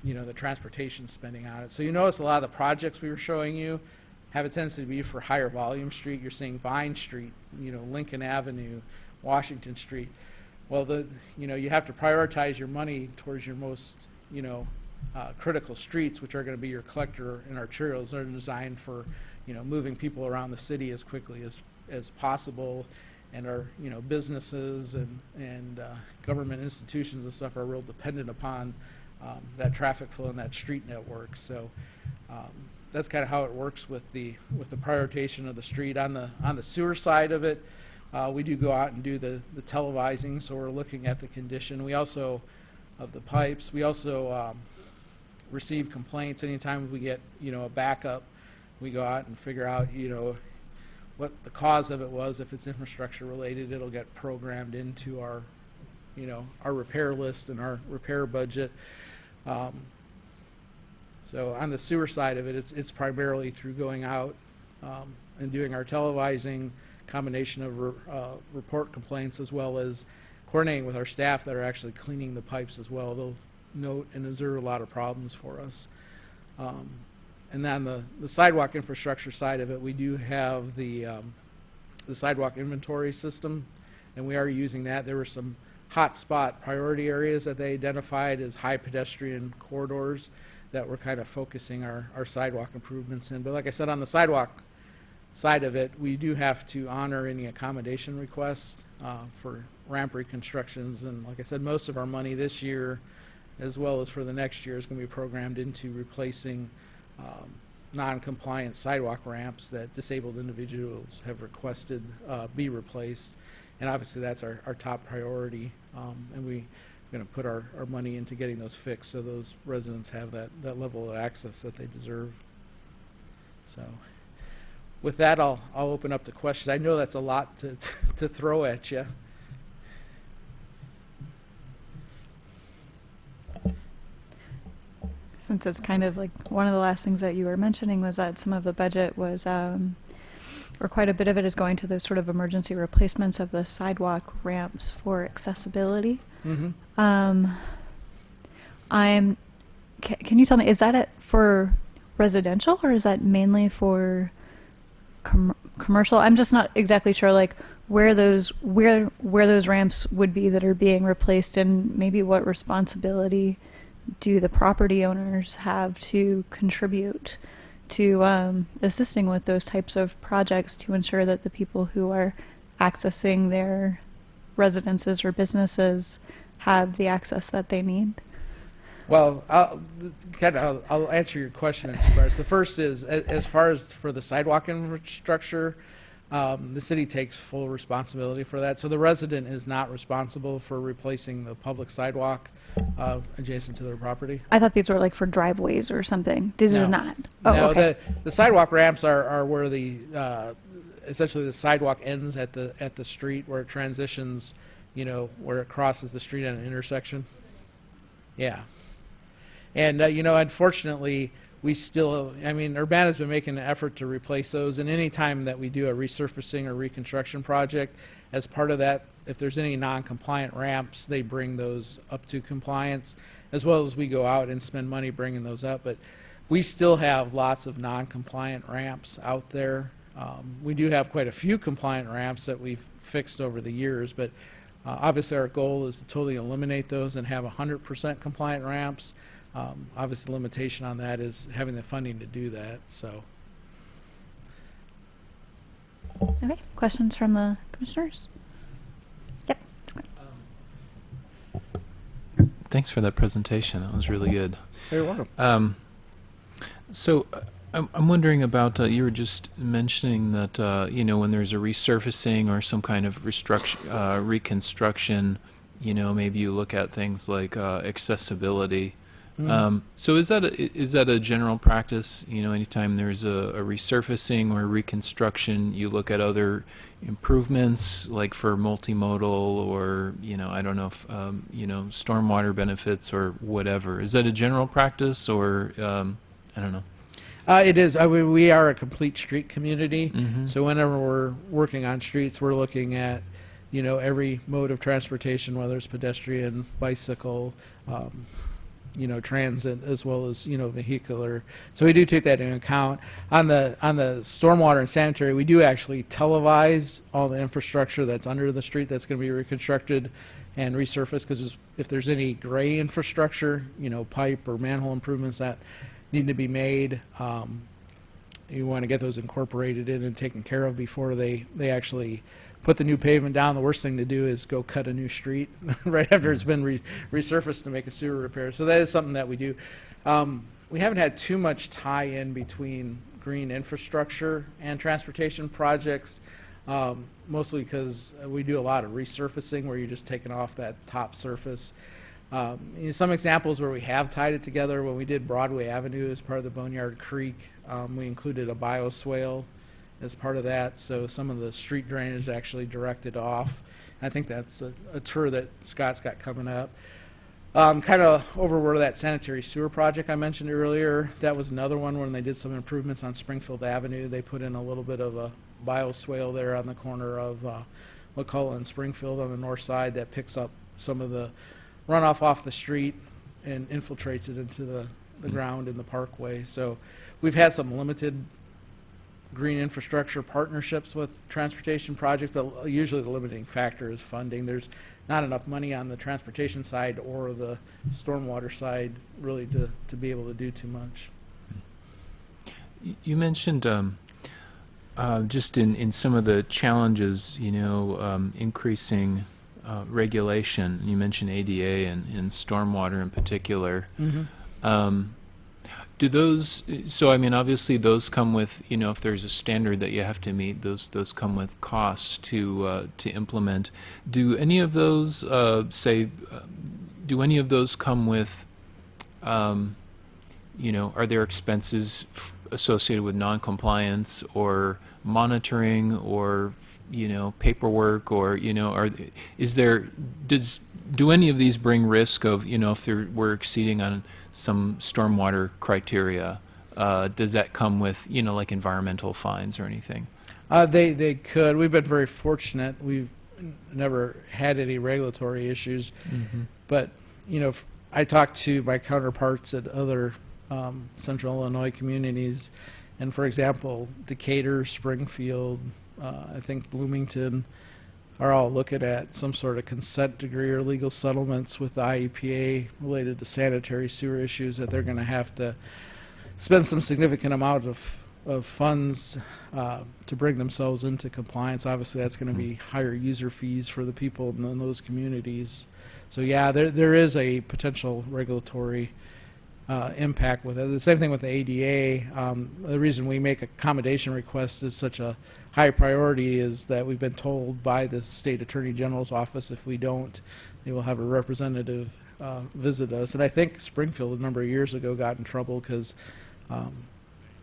J: the transportation spending on it. So you notice a lot of the projects we were showing you have a tendency to be for higher volume street. You're seeing Vine Street, Lincoln Avenue, Washington Street. Well, you have to prioritize your money towards your most, critical streets, which are going to be your collector and arterials. They're designed for, moving people around the city as quickly as possible. And our businesses and government institutions and stuff are real dependent upon that traffic flow and that street network. So that's kind of how it works with the prioritization of the street. On the sewer side of it, we do go out and do the televising. So we're looking at the condition. We also of the pipes. We also receive complaints anytime we get a backup. We go out and figure out what the cause of it was. If it's infrastructure related, it'll get programmed into our repair list and our repair budget. So on the sewer side of it, it's primarily through going out and doing our televising, combination of report complaints, as well as coordinating with our staff that are actually cleaning the pipes as well. They'll note and observe a lot of problems for us. And then the sidewalk infrastructure side of it, we do have the sidewalk inventory system, and we are using that. There were some hot spot priority areas that they identified as high pedestrian corridors that we're kind of focusing our sidewalk improvements in. But like I said, on the sidewalk side of it, we do have to honor any accommodation requests for ramp reconstructions. And like I said, most of our money this year, as well as for the next year, is going to be programmed into replacing non-compliant sidewalk ramps that disabled individuals have requested be replaced. And obviously that's our top priority, and we're going to put our money into getting those fixed so those residents have that level of access that they deserve. So with that, I'll open up to questions. I know that's a lot to throw at you.
A: Since it's kind of like one of the last things that you were mentioning was that some of the budget was or quite a bit of it is going to those sort of emergency replacements of the sidewalk ramps for accessibility.
J: Mm-hmm.
A: Can you tell me, is that it for residential or is that mainly for commercial? I'm just not exactly sure, like where those ramps would be that are being replaced, and maybe what responsibility do the property owners have to contribute to assisting with those types of projects to ensure that the people who are accessing their residences or businesses have the access that they need?
J: Well, I'll answer your question in two parts. The first is, as far as for the sidewalk infrastructure, the city takes full responsibility for that. So the resident is not responsible for replacing the public sidewalk adjacent to their property.
A: I thought these were like for driveways or something. These
J: No.
A: are not. Oh,
J: No,
A: okay.
J: the sidewalk ramps are where the essentially the sidewalk ends at the street, where it transitions, where it crosses the street at an intersection. Yeah. And, unfortunately, Urbana's been making an effort to replace those, and any time that we do a resurfacing or reconstruction project, as part of that, if there's any non-compliant ramps, they bring those up to compliance, as well as we go out and spend money bringing those up. But we still have lots of non-compliant ramps out there. We do have quite a few compliant ramps that we've fixed over the years, but obviously our goal is to totally eliminate those and have 100% compliant ramps. Obviously, the limitation on that is having the funding to do that. So,
A: Okay. Questions from the commissioners? Yep.
I: Thanks for that presentation. That was really good.
J: you're welcome.
I: I'm wondering about, you were just mentioning that, when there's a resurfacing or some kind of reconstruction, maybe you look at things like accessibility. So is that a general practice? Anytime there's a resurfacing or reconstruction, you look at other improvements, like for multimodal or I don't know if stormwater benefits or whatever. Is that a general practice, or I don't know?
J: It is. We are a complete street community,
I: Mm-hmm.
J: so whenever we're working on streets, we're looking at every mode of transportation, whether it's pedestrian, bicycle. Transit, as well as vehicular. So we do take that into account. On the stormwater and sanitary, we do actually televise all the infrastructure that's under the street that's going to be reconstructed and resurfaced, because if there's any gray infrastructure, pipe or manhole improvements that need to be made, you want to get those incorporated in and taken care of before they actually put the new pavement down. The worst thing to do is go cut a new street right after it's been resurfaced to make a sewer repair. So that is something that we do. We haven't had too much tie-in between green infrastructure and transportation projects, mostly because we do a lot of resurfacing where you're just taking off that top surface. Some examples where we have tied it together: when we did Broadway Avenue as part of the Boneyard Creek, we included a bioswale as part of that, so some of the street drainage actually directed off. I think that's a tour that Scott's got coming up. Kind of over where that sanitary sewer project I mentioned earlier, that was another one when they did some improvements on Springfield Avenue. They put in a little bit of a bioswale there on the corner of McCullough and Springfield on the north side that picks up some of the runoff off the street and infiltrates it into the ground in the parkway. So we've had some limited green infrastructure partnerships with transportation projects, but usually the limiting factor is funding. There's not enough money on the transportation side or the stormwater side really to be able to do too much.
I: You mentioned just in some of the challenges, increasing regulation. You mentioned ADA and stormwater in particular.
J: Mm-hmm.
I: Do those, so I mean, obviously those come with, if there's a standard that you have to meet, those come with costs to implement. Do any of those, do any of those come with, are there expenses associated with non-compliance or monitoring or, paperwork, or, do any of these bring risk of, if we're exceeding on some stormwater criteria, does that come with, like environmental fines or anything?
J: They could. We've been very fortunate. We've never had any regulatory issues. But, you know, I talked to my counterparts at other central Illinois communities, and for example, Decatur, Springfield, I think Bloomington are all looking at some sort of consent decree or legal settlements with the IEPA related to sanitary sewer issues that they're going to have to spend some significant amount of funds to bring themselves into compliance. Obviously, that's going to be higher user fees for the people in those communities. So yeah, there is a potential regulatory impact with it. The same thing with the ADA. The reason we make accommodation requests is such a high priority is that we've been told by the state attorney general's office if we don't, they will have a representative visit us. And I think Springfield a number of years ago got in trouble because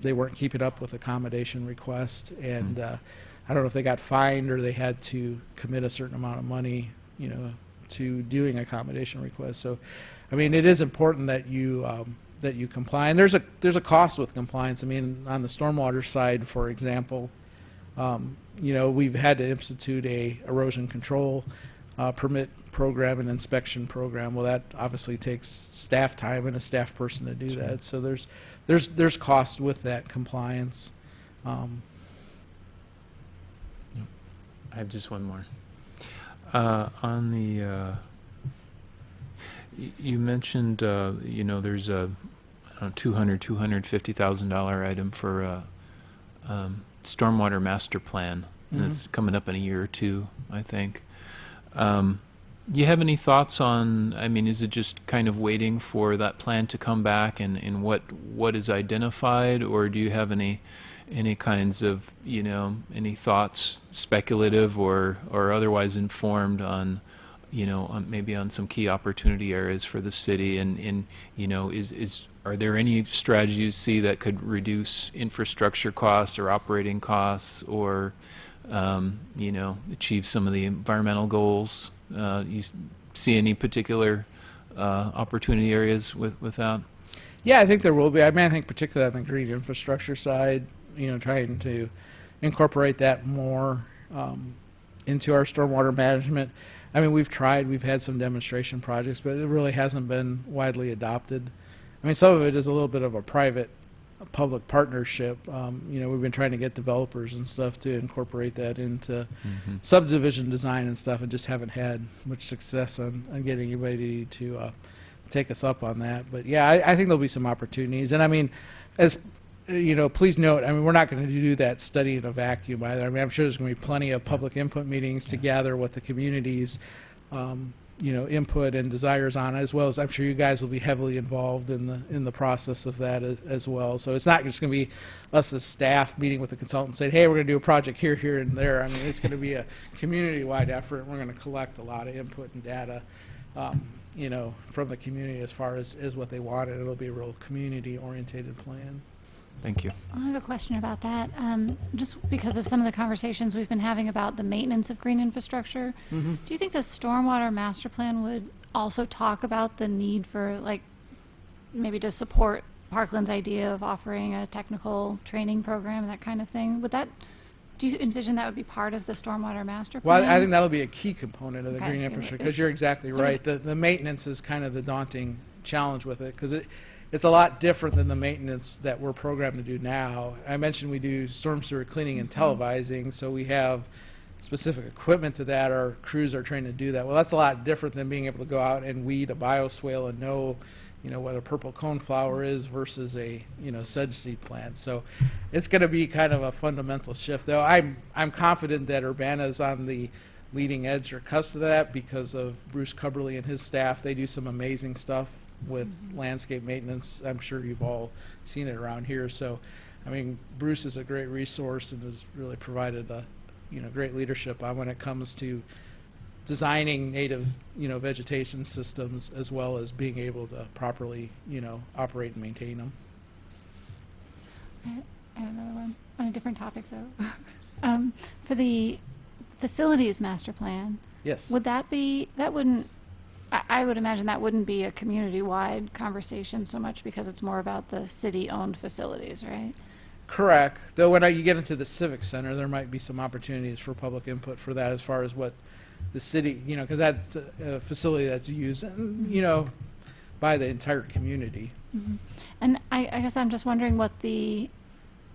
J: they weren't keeping up with accommodation requests, and I don't know if they got fined or they had to commit a certain amount of money, you know, to doing accommodation requests. So, I mean, it is important that you comply, and there's a cost with compliance. I mean, on the stormwater side, for example, you know, we've had to institute a erosion control permit program and inspection program. Well, that obviously takes staff time and a staff person to do that. So there's cost with that compliance.
I: I have just one more. On the, you mentioned, you know, there's a $250,000 item for stormwater master plan, and it's coming up in a year or two, I think. Do you have any thoughts on, I mean, is it just kind of waiting for that plan to come back and what is identified, or do you have any kinds of, you know, any thoughts, speculative or otherwise informed on, you know, maybe on some key opportunity areas for the city, and you know, are there any strategies you see that could reduce infrastructure costs or operating costs, or you know, achieve some of the environmental goals? You see any particular opportunity areas with that?
J: Yeah, I think there will be. I mean, I think particularly on the green infrastructure side, you know, trying to incorporate that more into our stormwater management. I mean, we've had some demonstration projects, but it really hasn't been widely adopted. I mean, some of it is a little bit of a private-public partnership. You know, we've been trying to get developers and stuff to incorporate that into subdivision design and stuff, and just haven't had much success on getting anybody to take us up on that. But yeah, I think there'll be some opportunities. And I mean, as you know, please note, I mean, we're not going to do that study in a vacuum either. I mean, I'm sure there's going to be plenty of public input meetings to gather what the community's, you know, input and desires on, as well as I'm sure you guys will be heavily involved in the process of that as well. So it's not just going to be us as staff meeting with the consultant saying, hey, we're going to do a project here, here, and there. I mean, it's going to be a community-wide effort. We're going to collect a lot of input and data, you know, from the community as far as what they want, and it'll be a real community-orientated plan.
I: Thank you.
E: I have a question about that. Just because of some of the conversations we've been having about the maintenance of green infrastructure, do you think the stormwater master plan would also talk about the need for, like, maybe to support Parkland's idea of offering a technical training program, that kind of thing? Do you envision that would be part of the stormwater master plan?
J: Well, I think that'll be a key component of the
E: Okay.
J: green infrastructure, because you're exactly right. The maintenance is kind of the daunting challenge with it, because it's a lot different than the maintenance that we're programmed to do now. I mentioned we do storm sewer cleaning and televising, so we have specific equipment to that. Our crews are trained to do that. Well, that's a lot different than being able to go out and weed a bioswale and know, you know, what a purple coneflower is versus a, you know, sedge seed plant. So it's going to be kind of a fundamental shift, though. I'm confident that Urbana is on the leading edge or cusp of that because of Bruce Cubberly and his staff. They do some amazing stuff with landscape maintenance. I'm sure you've all seen it around here. So, I mean, Bruce is a great resource and has really provided a, you know, great leadership on when it comes to designing native, you know, vegetation systems, as well as being able to properly, you know, operate and maintain them.
E: I have another one on a different topic, though. For the facilities master plan,
J: Yes.
E: would that be, that wouldn't, I would imagine that wouldn't be a community-wide conversation so much because it's more about the city-owned facilities, right?
J: Correct. Though when you get into the civic center, there might be some opportunities for public input for that, as far as what the city, because that's a facility that's used, by the entire community.
E: Mhm. And I guess I'm just wondering what the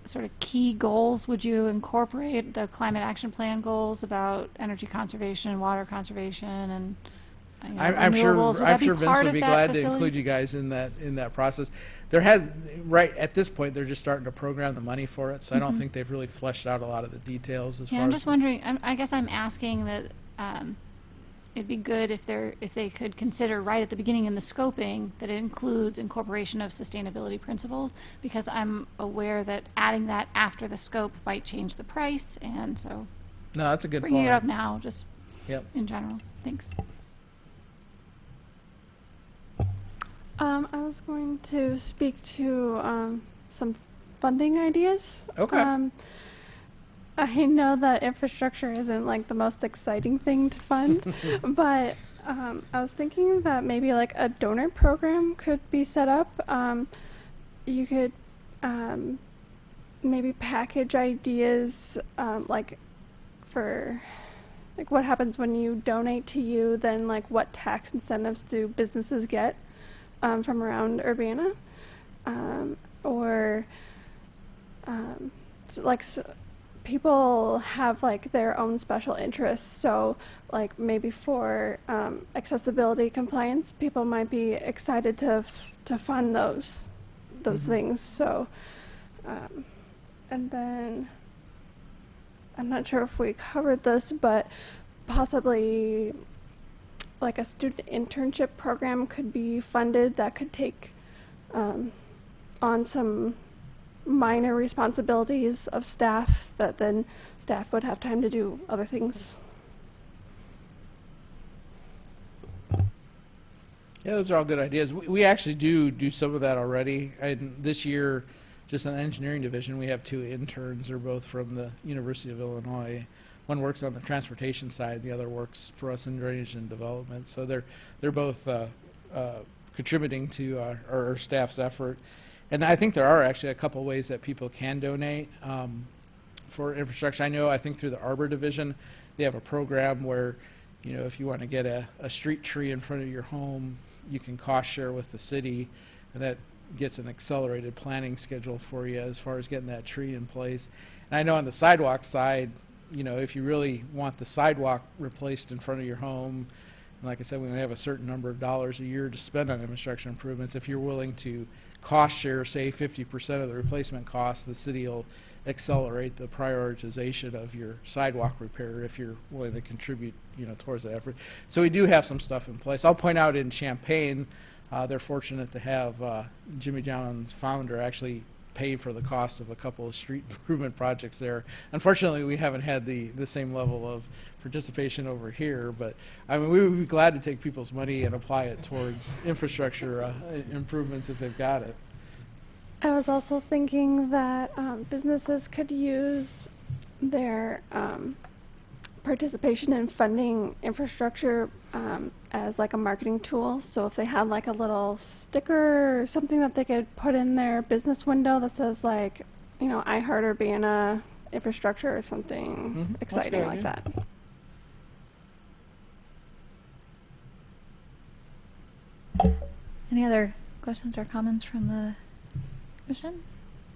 E: sort of key goals would you incorporate, the climate action plan goals about energy conservation, water conservation, and
J: I'm sure
E: renewables? Would
J: I'm
E: that be
J: sure Vince
E: part
J: would
E: of
J: be
E: that
J: glad to
E: facility?
J: include you guys in that process. There has right at this point they're just starting to program the money for it, so I don't think they've really fleshed out a lot of the details as
E: Yeah,
J: far
E: I'm
J: as
E: just wondering. I guess I'm asking that it'd be good if they could consider right at the beginning in the scoping that it includes incorporation of sustainability principles, because I'm aware that adding that after the scope might change the price, and so
J: No, that's a good
E: bringing
J: point.
E: it up now, just
J: Yep.
E: in general. Thanks.
H: I was going to speak to some funding ideas.
J: Okay.
H: I know that infrastructure isn't like the most exciting thing to fund, but I was thinking that maybe like a donor program could be set up. You could maybe package ideas like for like what happens when you donate to you, then like what tax incentives do businesses get from around Urbana, or people have like their own special interests. So like maybe for accessibility compliance, people might be excited to fund those things. So and then I'm not sure if we covered this, but possibly like a student internship program could be funded that could take on some minor responsibilities of staff, that then staff would have time to do other things.
J: Yeah, those are all good ideas. We actually do some of that already. And this year, just in the engineering division, we have 2 interns. They're both from the University of Illinois. One works on the transportation side, the other works for us in drainage and development. So they're both contributing to our staff's effort. And I think there are actually a couple ways that people can donate for infrastructure. I think through the Arbor Division, they have a program where, if you want to get a street tree in front of your home, you can cost share with the city, and that gets an accelerated planning schedule for you as far as getting that tree in place. And I know on the sidewalk side, if you really want the sidewalk replaced in front of your home, and like I said, we only have a certain number of dollars a year to spend on infrastructure improvements. If you're willing to cost share, say 50% of the replacement cost, the city will accelerate the prioritization of your sidewalk repair if you're willing to contribute, towards that effort. So we do have some stuff in place. I'll point out in Champaign, they're fortunate to have Jimmy John's founder actually pay for the cost of a couple of street improvement projects there. Unfortunately, we haven't had the same level of participation over here, but we would be glad to take people's money and apply it towards infrastructure improvements if they've got it.
H: I was also thinking that businesses could use their participation in funding infrastructure as like a marketing tool. So if they had like a little sticker or something that they could put in their business window that says like, I Heart Urbana infrastructure or something exciting like that.
A: Any other questions or comments from the commission?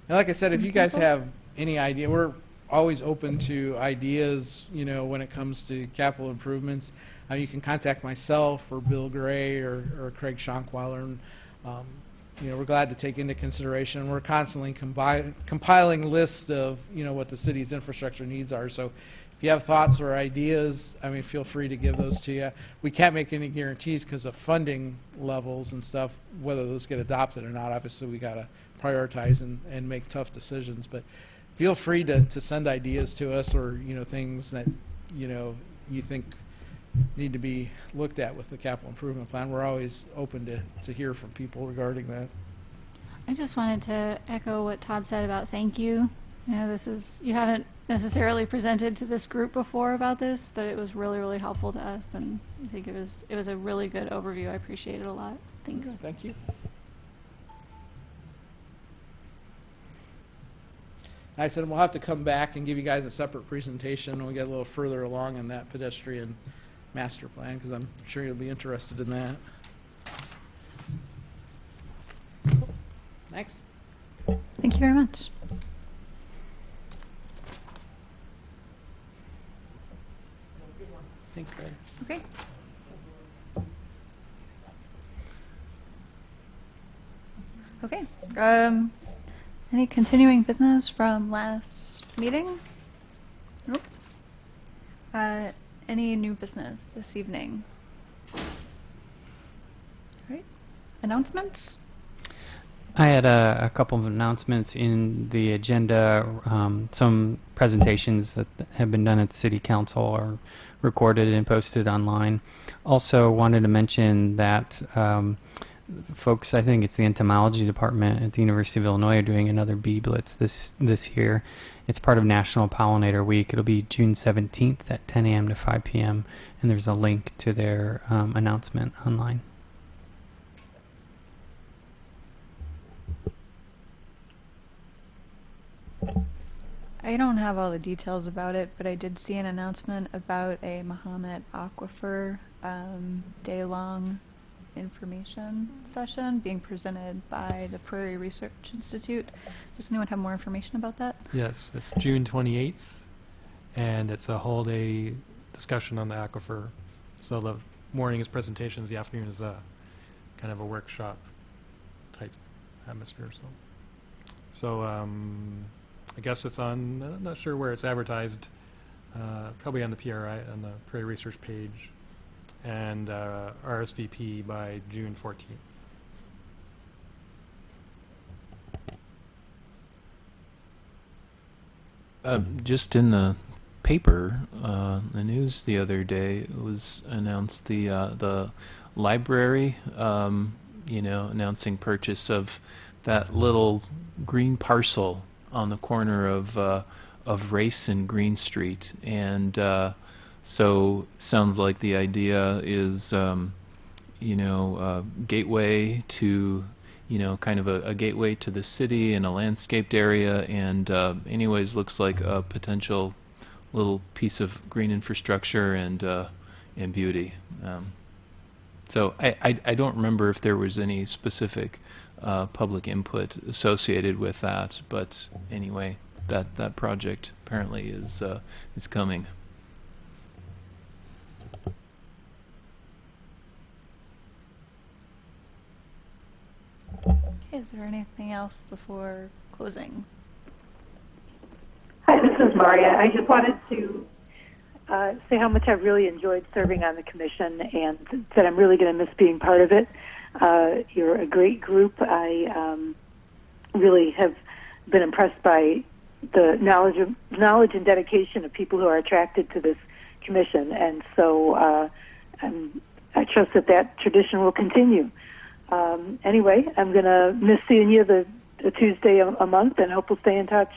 J: And like I said, if you guys
A: Council?
J: have any idea, we're always open to ideas, when it comes to capital improvements. You can contact myself or Bill Gray or Craig Schonkweiler. And, we're glad to take into consideration. We're constantly compiling lists of, what the city's infrastructure needs are. So if you have thoughts or ideas, feel free to give those to you. We can't make any guarantees because of funding levels and stuff, whether those get adopted or not. Obviously, we got to prioritize and make tough decisions. But feel free to send ideas to us, or things that you think need to be looked at with the capital improvement plan. We're always open to hear from people regarding that.
E: I just wanted to echo what Todd said about thank you. You haven't necessarily presented to this group before about this, but it was really, really helpful to us, and I think it was a really good overview. I appreciate it a lot. Thanks.
J: Okay, thank you. I said, we'll have to come back and give you guys a separate presentation when we get a little further along in that pedestrian master plan, because I'm sure you'll be interested in that. Thanks.
A: Thank you very much.
J: Thanks, Brad.
A: Okay. Okay. Any continuing business from last meeting? Nope. Any new business this evening? All right. Announcements?
G: I had a couple of announcements in the agenda. Some presentations that have been done at City Council are recorded and posted online. Also wanted to mention that folks, I think it's the entomology department at the University of Illinois, are doing another Bee Blitz this year. It's part of National Pollinator Week. It'll be June 17th at 10 a.m. to 5 p.m. and there's a link to their announcement online.
A: I don't have all the details about it, but I did see an announcement about a Mahomet Aquifer day-long information session being presented by the Prairie Research Institute. Does anyone have more information about that?
D: Yes, it's June 28th, and it's a whole day discussion on the aquifer. So the morning is presentations, the afternoon is a kind of a workshop type atmosphere. So I guess it's on, I'm not sure where it's advertised, probably on the PRI, on the Prairie Research page, and RSVP by June 14th.
I: Just in the paper, the news the other day, it was announced the library, announcing purchase of that little green parcel on the corner of Race and Green Street, and so sounds like the idea is, gateway to, kind of a gateway to the city and a landscaped area, and anyways, looks like a potential little piece of green infrastructure and beauty. So I don't remember if there was any specific public input associated with that, but anyway, that project apparently is coming.
A: Is there anything else before closing?
C: Hi, this is Maria. I just wanted to say how much I've really enjoyed serving on the commission and that I'm really going to miss being part of it. You're a great group. I really have been impressed by the knowledge and dedication of people who are attracted to this commission, and so I trust that tradition will continue. Anyway, I'm going to miss seeing you the Tuesday a month, and hope we'll stay in touch.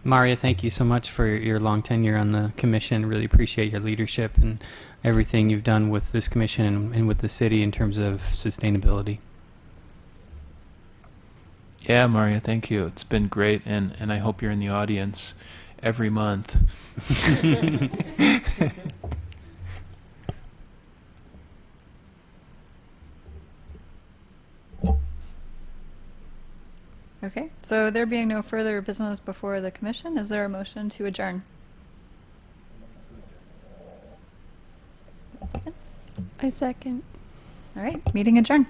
G: Maria, thank you so much for your long tenure on the commission. Really appreciate your leadership and everything you've done with this commission and with the city in terms of sustainability.
I: Yeah, Maria, thank you. It's been great, and I hope you're in the audience every month.
A: Okay, so there being no further business before the commission, is there a motion to adjourn?
H: I second.
A: All right, meeting adjourned.